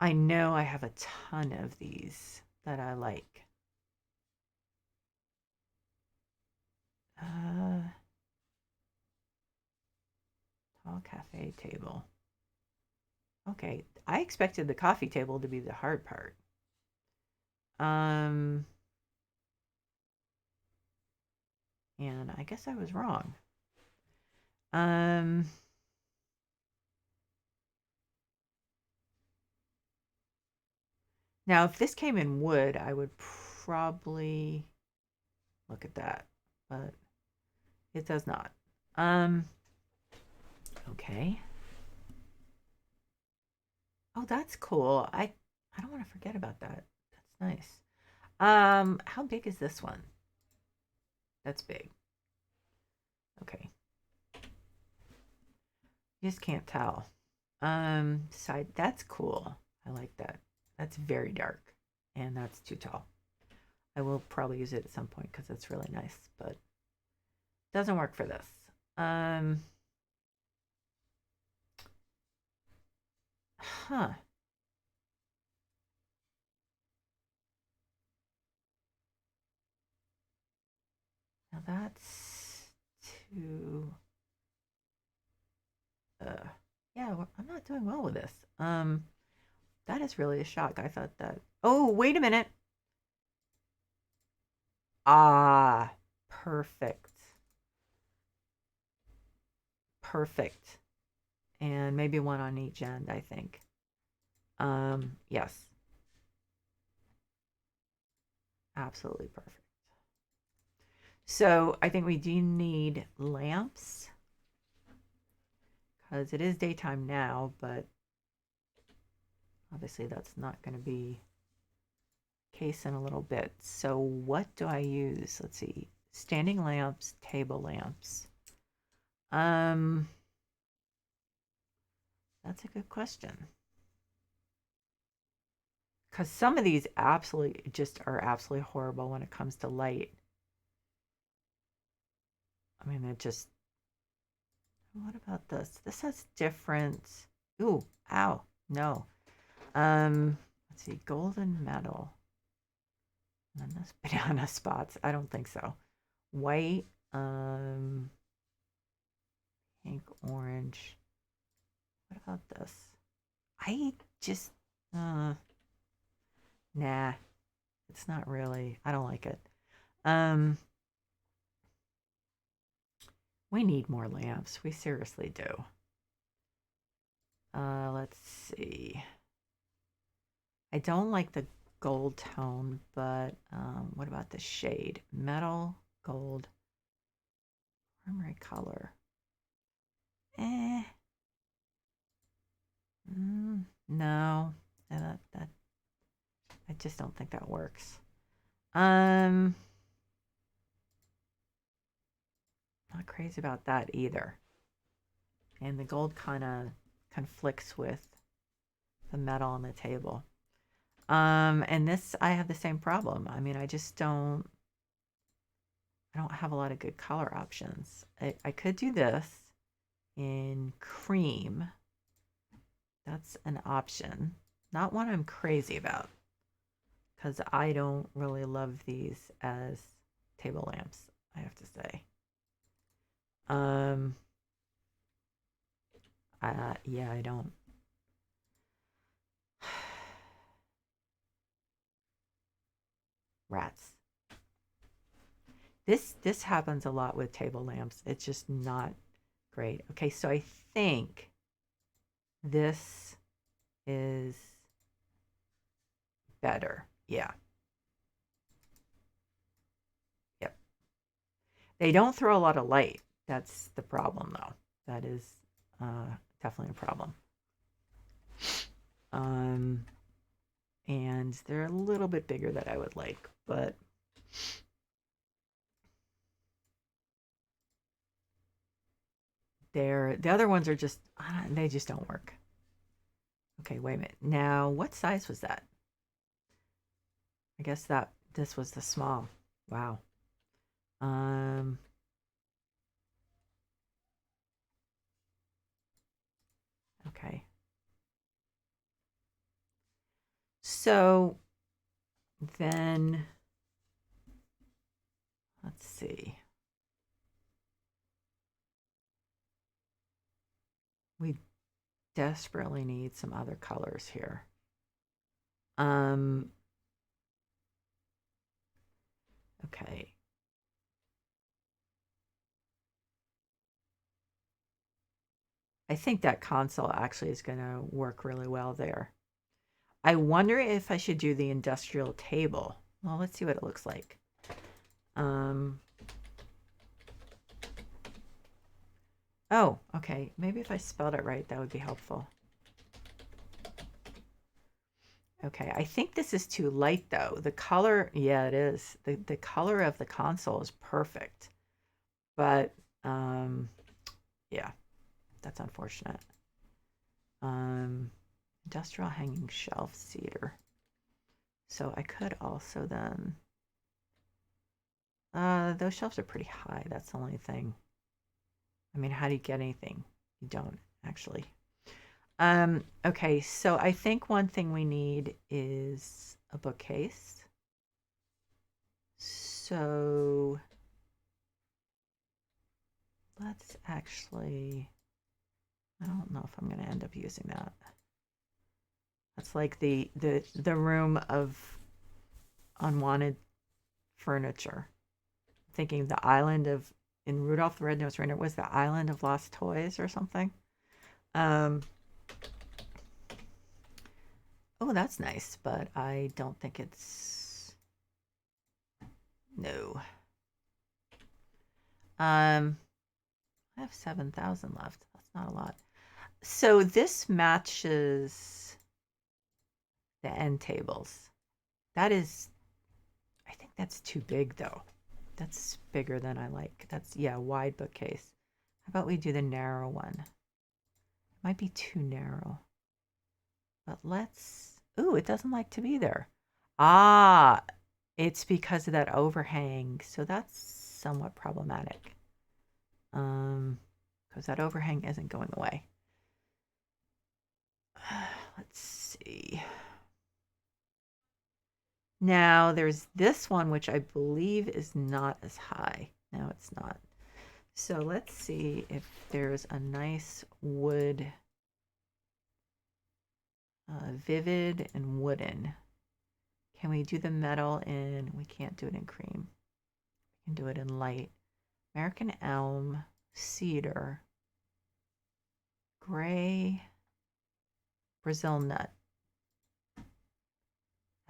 I know I have a ton of these that I like. Tall cafe table. Okay, I expected the coffee table to be the hard part. And I guess I was wrong. Um, Now, if this came in wood, I would probably look at that, but it does not. Um, okay. Oh, that's cool. I don't want to forget about that. That's nice. How big is this one? That's big. Okay. You just can't tell. Side, that's cool. I like that. That's very dark, and that's too tall. I will probably use it at some point because it's really nice, but doesn't work for this. Um, huh. Now that's too. Yeah, I'm not doing well with this. That is really a shock. I thought that. Oh, wait a minute. Ah, perfect. Perfect. And maybe one on each end, I think. Yes. Absolutely perfect. So I think we do need lamps because it is daytime now, but obviously that's not going to be the case in a little bit. So what do I use? Let's see. Standing lamps, table lamps. Um, that's a good question. Because some of these absolutely just are absolutely horrible when it comes to light. I mean, it just. What about this? This has different. Ooh, ow, no. Let's see, golden metal. And then this banana spots. I don't think so. White, pink, orange. What about this? I just, nah, it's not really. I don't like it. Um, we need more lamps. We seriously do. Let's see. I don't like the gold tone, but what about the shade? Metal, gold, primary color. Eh, no, that I just don't think that works. Um, Not crazy about that either. And the gold kind of conflicts with the metal on the table. And this, I have the same problem. I mean, I don't have a lot of good color options. I could do this in cream. That's an option. Not one I'm crazy about because I don't really love these as table lamps, I have to say. Um, yeah, I don't. Rats. This happens a lot with table lamps. It's just not great. Okay, so I think this is better. Yeah. Yep. They don't throw a lot of light. That's the problem, though. That is definitely a problem. Um, and they're a little bit bigger than I would like, but the other ones are just they just don't work. Okay, wait a minute. Now, what size was that? I guess that this was the small. Wow. Um, okay. So then let's see. We desperately need some other colors here. Okay. I think that console actually is going to work really well there. I wonder if I should do the industrial table. Well, let's see what it looks like. Oh, okay. Maybe if I spelled it right, that would be helpful. Okay, I think this is too light though. The color, yeah, it is. The color of the console is perfect. But yeah, that's unfortunate. Industrial hanging shelf cedar. So I could also then those shelves are pretty high. That's the only thing. I mean, how do you get anything? You don't actually. Okay, so I think one thing we need is a bookcase. So let's actually, I don't know if I'm going to end up using that. That's like the room of unwanted furniture. I'm thinking the island of in Rudolph the Red-Nosed Reindeer was the island of lost toys or something. Oh, that's nice, but I don't think it's no. I have 7,000 left. That's not a lot. So this matches the end tables. That is, I think that's too big though. That's bigger than I like. That's, yeah, wide bookcase. How about we do the narrow one? It might be too narrow. But let's, ooh, it doesn't like to be there. Ah, it's because of that overhang. So that's somewhat problematic. Because that overhang isn't going away. Let's see. Now there's this one, which I believe is not as high. No, it's not. So let's see if there's a nice wood, vivid and wooden. Can we do the metal in, we can't do it in cream. We can do it in light. American elm, cedar, gray, Brazil nut. I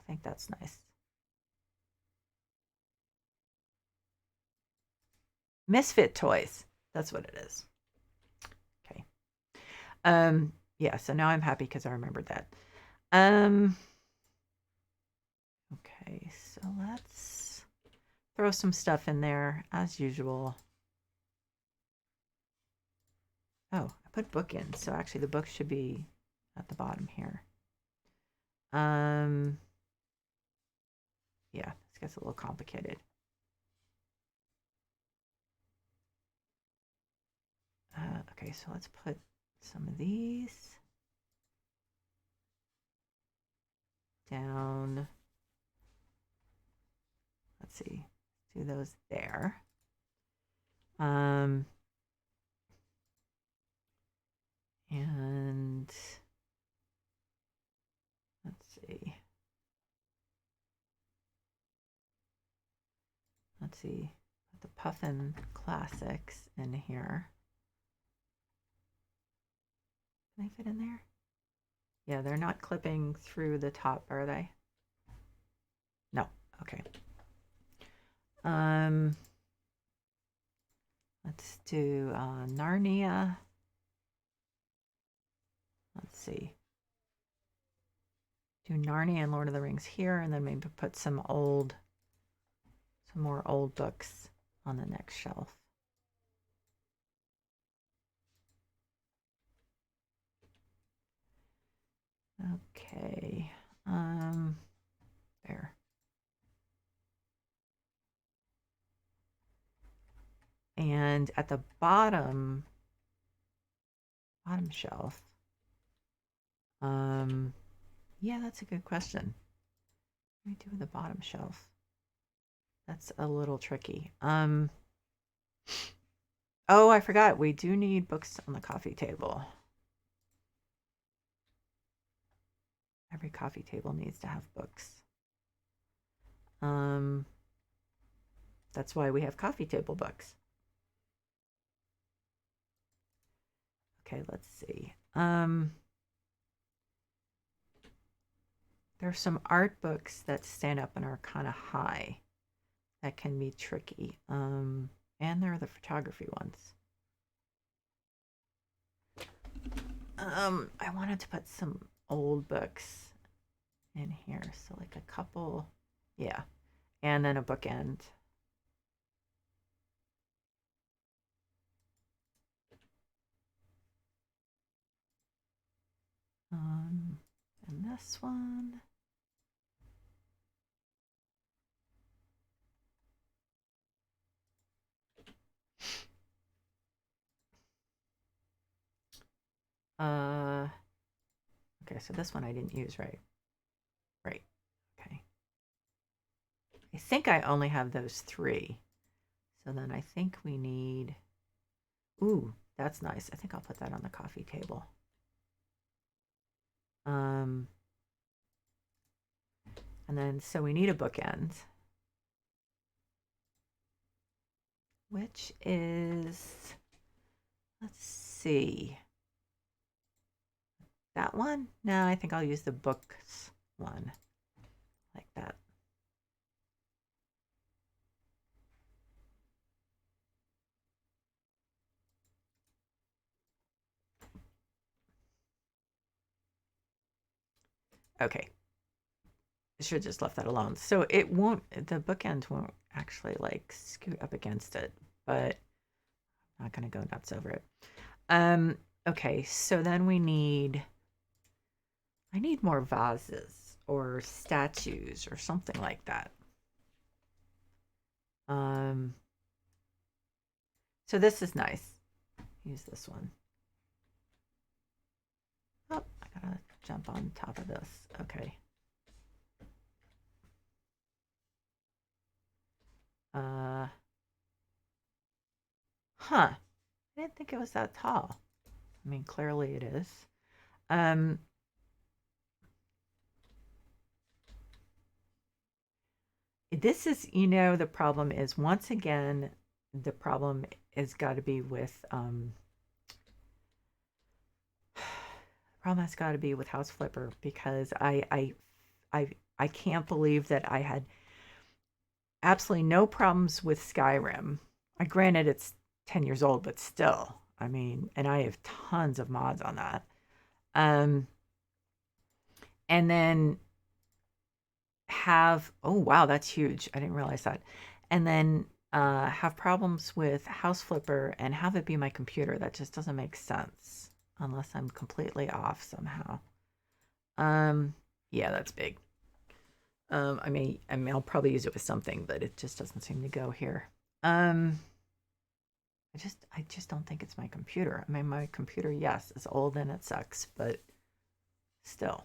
think that's nice. Misfit toys. That's what it is. Okay. Yeah, so now I'm happy because I remembered that. Okay, so let's throw some stuff in there as usual. Oh, I put book in, so actually the book should be at the bottom here. Yeah, this gets a little complicated. Okay, so let's put some of these down. Let's see, do those there. And let's see. Let's see, put the Puffin Classics in here. Can I fit in there? Yeah, they're not clipping through the top, are they? No. Okay. Let's do Narnia. Let's see. Do Narnia and Lord of the Rings here, and then maybe put some more old books on the next shelf. Okay. There. And at the bottom shelf, yeah, that's a good question. What do we do with the bottom shelf? That's a little tricky. Oh, I forgot. We do need books on the coffee table. Every coffee table needs to have books. That's why we have coffee table books. Okay, let's see. There's some art books that stand up and are kind of high. That can be tricky. And there are the photography ones. I wanted to put some old books in here. So like a couple, yeah. And then a bookend. And this one. Okay, so this one I didn't use, right? Right. Okay. I think I only have those 3. So then I think we need, ooh, that's nice. I think I'll put that on the coffee table. And then, so we need a bookend, which is, let's see, that one? No, I think I'll use the books one, like that. Okay. I should have just left that alone. So it won't, the bookend won't actually like scoot up against it, but I'm not going to go nuts over it. Okay, so then we need, I need more vases or statues or something like that. So this is nice. Use this one. Oh, I gotta jump on top of this. Okay. Huh. I didn't think it was that tall. I mean, clearly it is. This is, you know, the problem is, once again, the problem has got to be with, problem has got to be with House Flipper, because I can't believe that I had absolutely no problems with Skyrim. Granted, it's 10 years old, but still, I mean, and I have tons of mods on that. And then have, oh wow, that's huge. I didn't realize that. And then have problems with House Flipper and have it be my computer. That just doesn't make sense unless I'm completely off somehow. Yeah, that's big. I mean, I'll probably use it with something, but it just doesn't seem to go here. I just don't think it's my computer. I mean, my computer, yes, is old and it sucks, but still.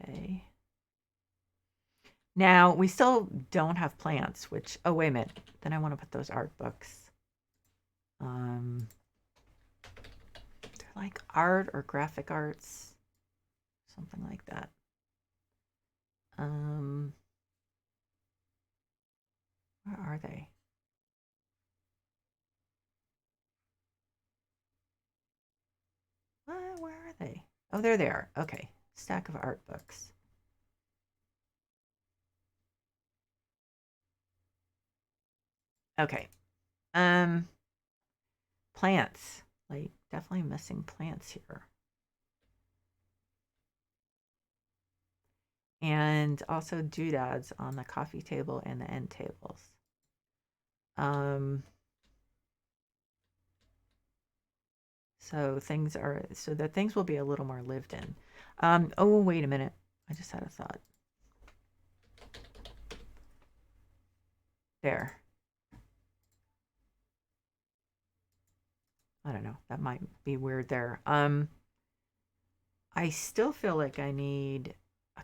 Okay. Now, we still don't have plants, which, oh, wait a minute. Then I want to put those art books. They're like art or graphic arts, something like that. Where are they? Where are they? Oh, they're there. Okay. Stack of art books. Okay. Plants. Like, definitely missing plants here. And also doodads on the coffee table and the end tables. So the things will be a little more lived in. Oh, wait a minute. I just had a thought. There. I don't know. That might be weird there. I still feel like I need a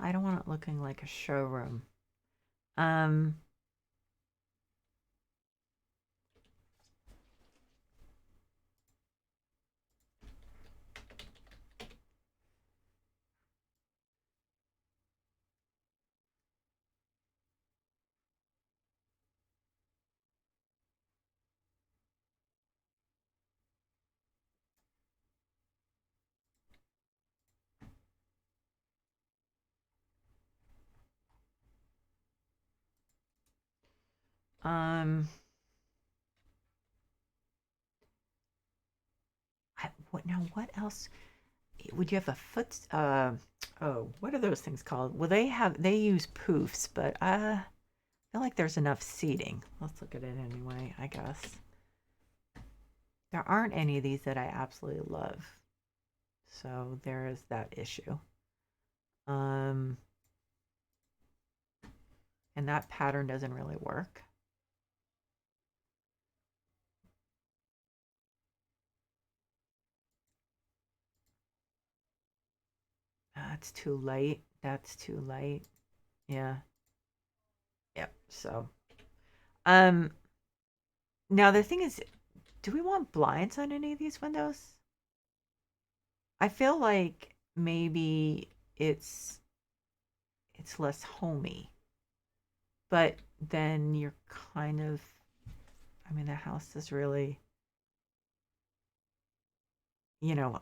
I don't want it looking like a showroom. Um, um, what now? What else? Would you have a foot? Oh, what are those things called? Well, they use poofs, but I feel like there's enough seating. Let's look at it anyway, I guess. There aren't any of these that I absolutely love. So there is that issue. Um, and that pattern doesn't really work. That's too late. That's too late. Yeah. Yep. So, um, now the thing is, do we want blinds on any of these windows? I feel like maybe it's less homey, but then you're kind of, I mean, the house is really,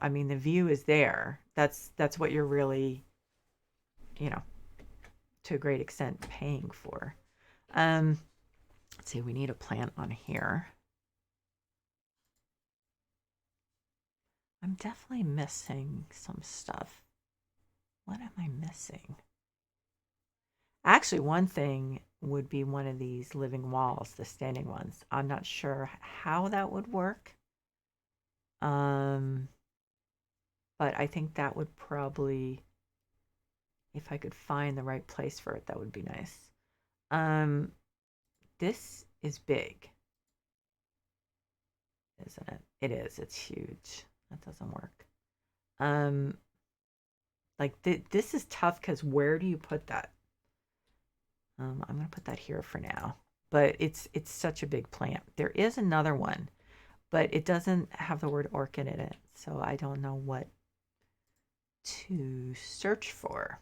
I mean, the view is there. That's what you're really, you know, to a great extent paying for. Um, let's see, we need a plant on here. I'm definitely missing some stuff. What am I missing? Actually, one thing would be one of these living walls, the standing ones. I'm not sure how that would work. Um, but I think that would probably, if I could find the right place for it, that would be nice. Um, this is big, isn't it? It is. It's huge. That doesn't work. Um, like this is tough because where do you put that? I'm gonna put that here for now. But it's such a big plant. There is another one, but it doesn't have the word orchid in it, so I don't know what to search for.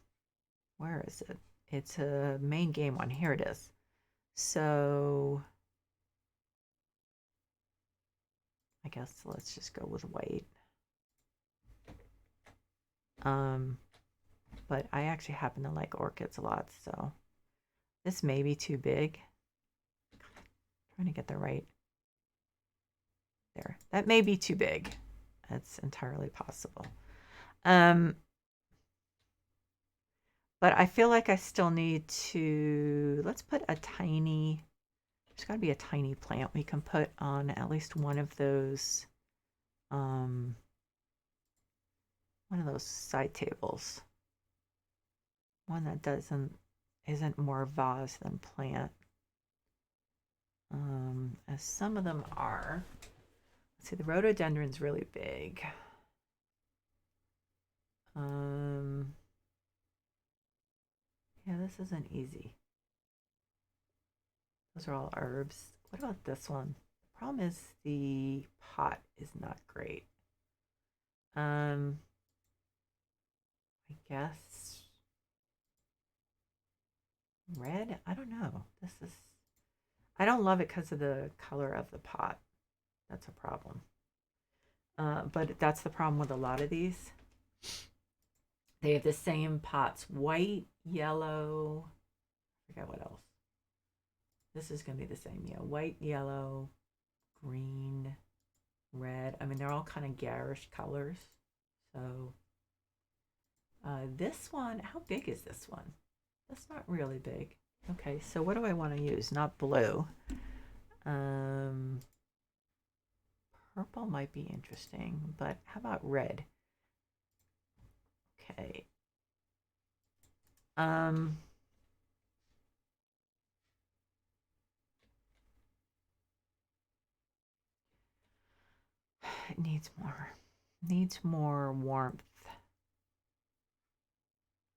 Where is it? It's a main game one. Here it is. So I guess let's just go with white. Um, but I actually happen to like orchids a lot, so this may be too big. Trying to get the right there. That may be too big. That's entirely possible. Um, but I feel like I still need to, let's put a tiny, there's got to be a tiny plant we can put on at least one of those side tables. One that isn't more vase than plant. As some of them are. Let's see, the rhododendron's really big. Yeah, this isn't easy. Those are all herbs. What about this one? The problem is the pot is not great. I guess red? I don't know. I don't love it because of the color of the pot. That's a problem. But that's the problem with a lot of these. They have the same pots, white, yellow, I forget what else. This is going to be the same, yeah, white, yellow, green, red. I mean, they're all kind of garish colors. So this one, how big is this one? That's not really big. Okay, so what do I want to use? Not blue. Um, purple might be interesting, but how about red? Okay. Um, it needs more warmth.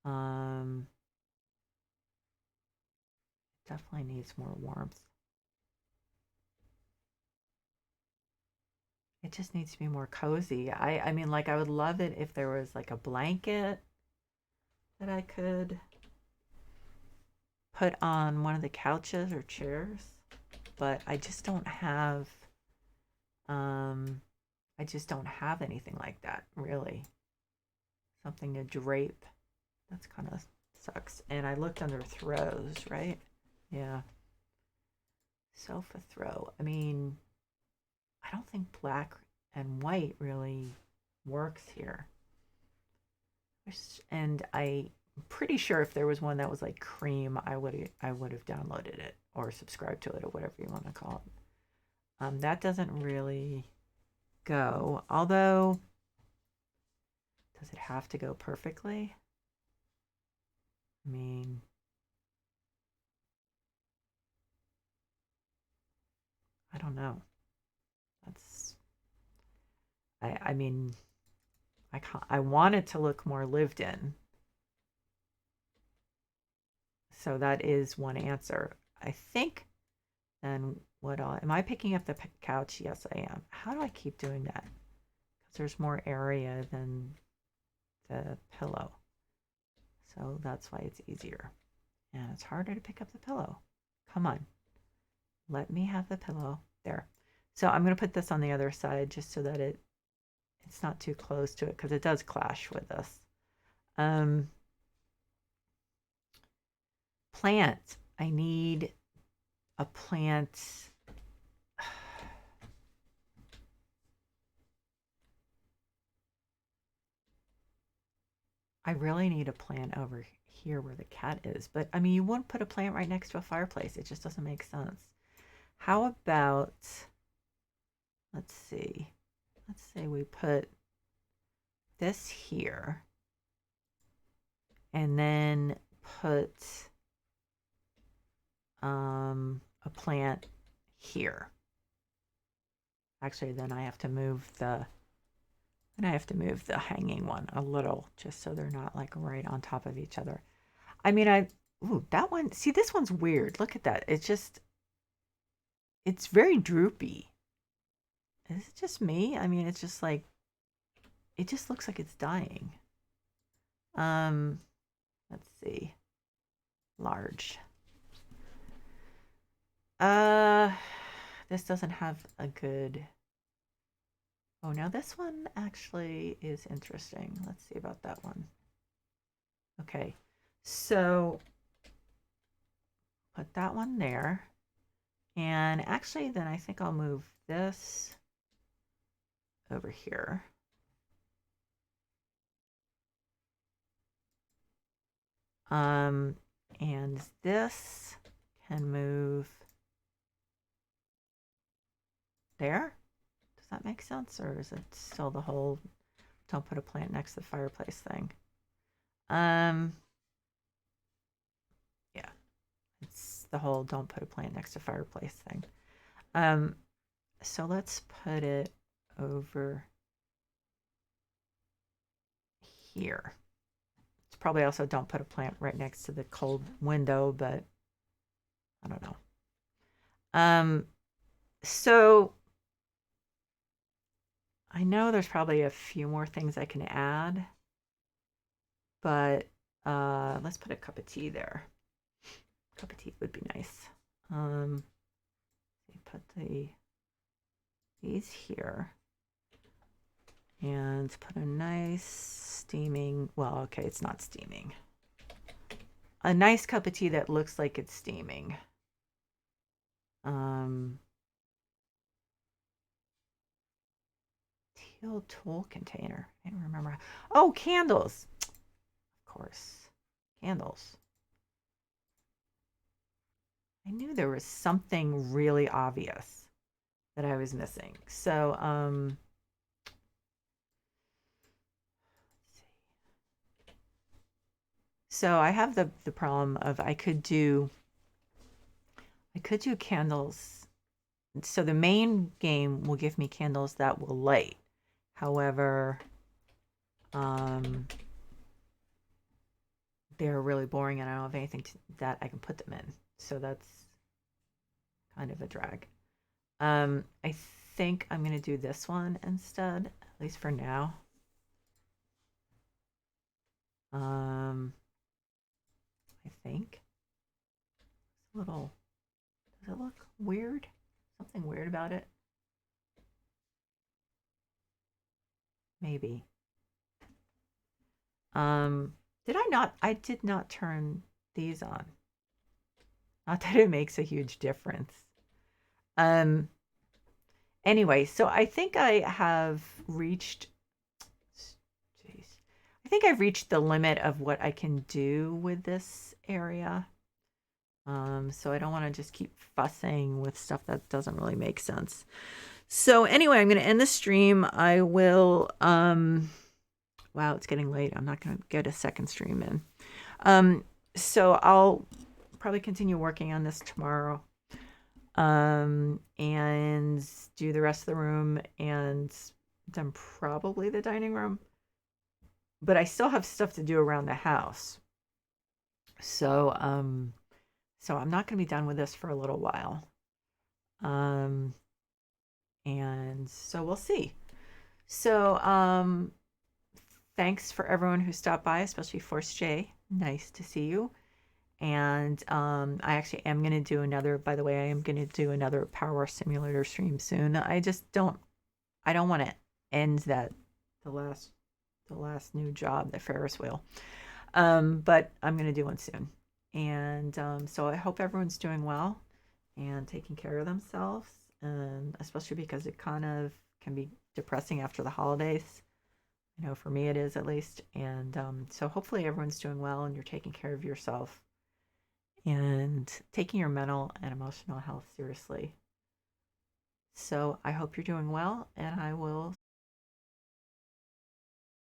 Um, definitely needs more warmth. It just needs to be more cozy. I mean, like, I would love it if there was like a blanket that I could put on one of the couches or chairs, but um, I just don't have anything like that, really. Something to drape. That's kind of sucks. And I looked under throws, right? Yeah. Sofa throw. I mean, I don't think black and white really works here. And I'm pretty sure if there was one that was like cream, I would have downloaded it or subscribed to it or whatever you want to call it. That doesn't really go. Although, does it have to go perfectly? I mean, I don't know. That's I mean, I want it to look more lived in. So that is one answer. I think then am I picking up the couch? Yes, I am. How do I keep doing that? Because there's more area than the pillow. So that's why it's easier. And it's harder to pick up the pillow. Come on. Let me have the pillow. There. So I'm going to put this on the other side just so that it's not too close to it because it does clash with this. Plant. I need a plant. I really need a plant over here where the cat is. But I mean, you wouldn't put a plant right next to a fireplace. It just doesn't make sense. How about, let's see. Let's say we put this here and then put a plant here. Actually, then I have to move the hanging one a little just so they're not like right on top of each other. I mean, ooh, that one, see, this one's weird. Look at that. It's very droopy. Is it just me? I mean, it's just like, it just looks like it's dying. Let's see. Large. This doesn't have a good, oh, now this one actually is interesting. Let's see about that one. Okay, so put that one there. And actually, then I think I'll move this over here. And this can move there. Does that make sense? Or is it still the whole don't put a plant next to the fireplace thing? Yeah, it's the whole don't put a plant next to fireplace thing. So let's put it over here. It's probably also don't put a plant right next to the cold window, but I don't know. So I know there's probably a few more things I can add, but let's put a cup of tea there. Cup of tea would be nice. Put these here and put a nice steaming, well, okay, it's not steaming. A nice cup of tea that looks like it's steaming. Teal tool container. I don't remember. Oh, candles. Of course. Candles. I knew there was something really obvious that I was missing. So, let's see. So I have the problem of I could do candles. So the main game will give me candles that will light. However, they're really boring and I don't have anything that I can put them in. So that's kind of a drag. I think I'm going to do this one instead, at least for now. I think it's a little, does it look weird? Something weird about it? Maybe. Did I not? I did not turn these on. Not that it makes a huge difference. Um, anyway, so I think I have reached, jeez, I think I've reached the limit of what I can do with this area. So I don't want to just keep fussing with stuff that doesn't really make sense. So anyway, I'm going to end the stream. I will, wow, it's getting late. I'm not going to get a second stream in. So I'll probably continue working on this tomorrow. And do the rest of the room and then probably the dining room. But I still have stuff to do around the house. So, so I'm not going to be done with this for a little while. And so we'll see. So, thanks for everyone who stopped by, especially Force J. Nice to see you. And I actually am going to do another, by the way, I am going to do another Power Simulator stream soon. I don't want to end the last new job, the Ferris wheel. But I'm going to do one soon. And so I hope everyone's doing well and taking care of themselves, especially because it kind of can be depressing after the holidays. I know for me it is, at least. And so hopefully everyone's doing well and you're taking care of yourself and taking your mental and emotional health seriously. So I hope you're doing well, and I will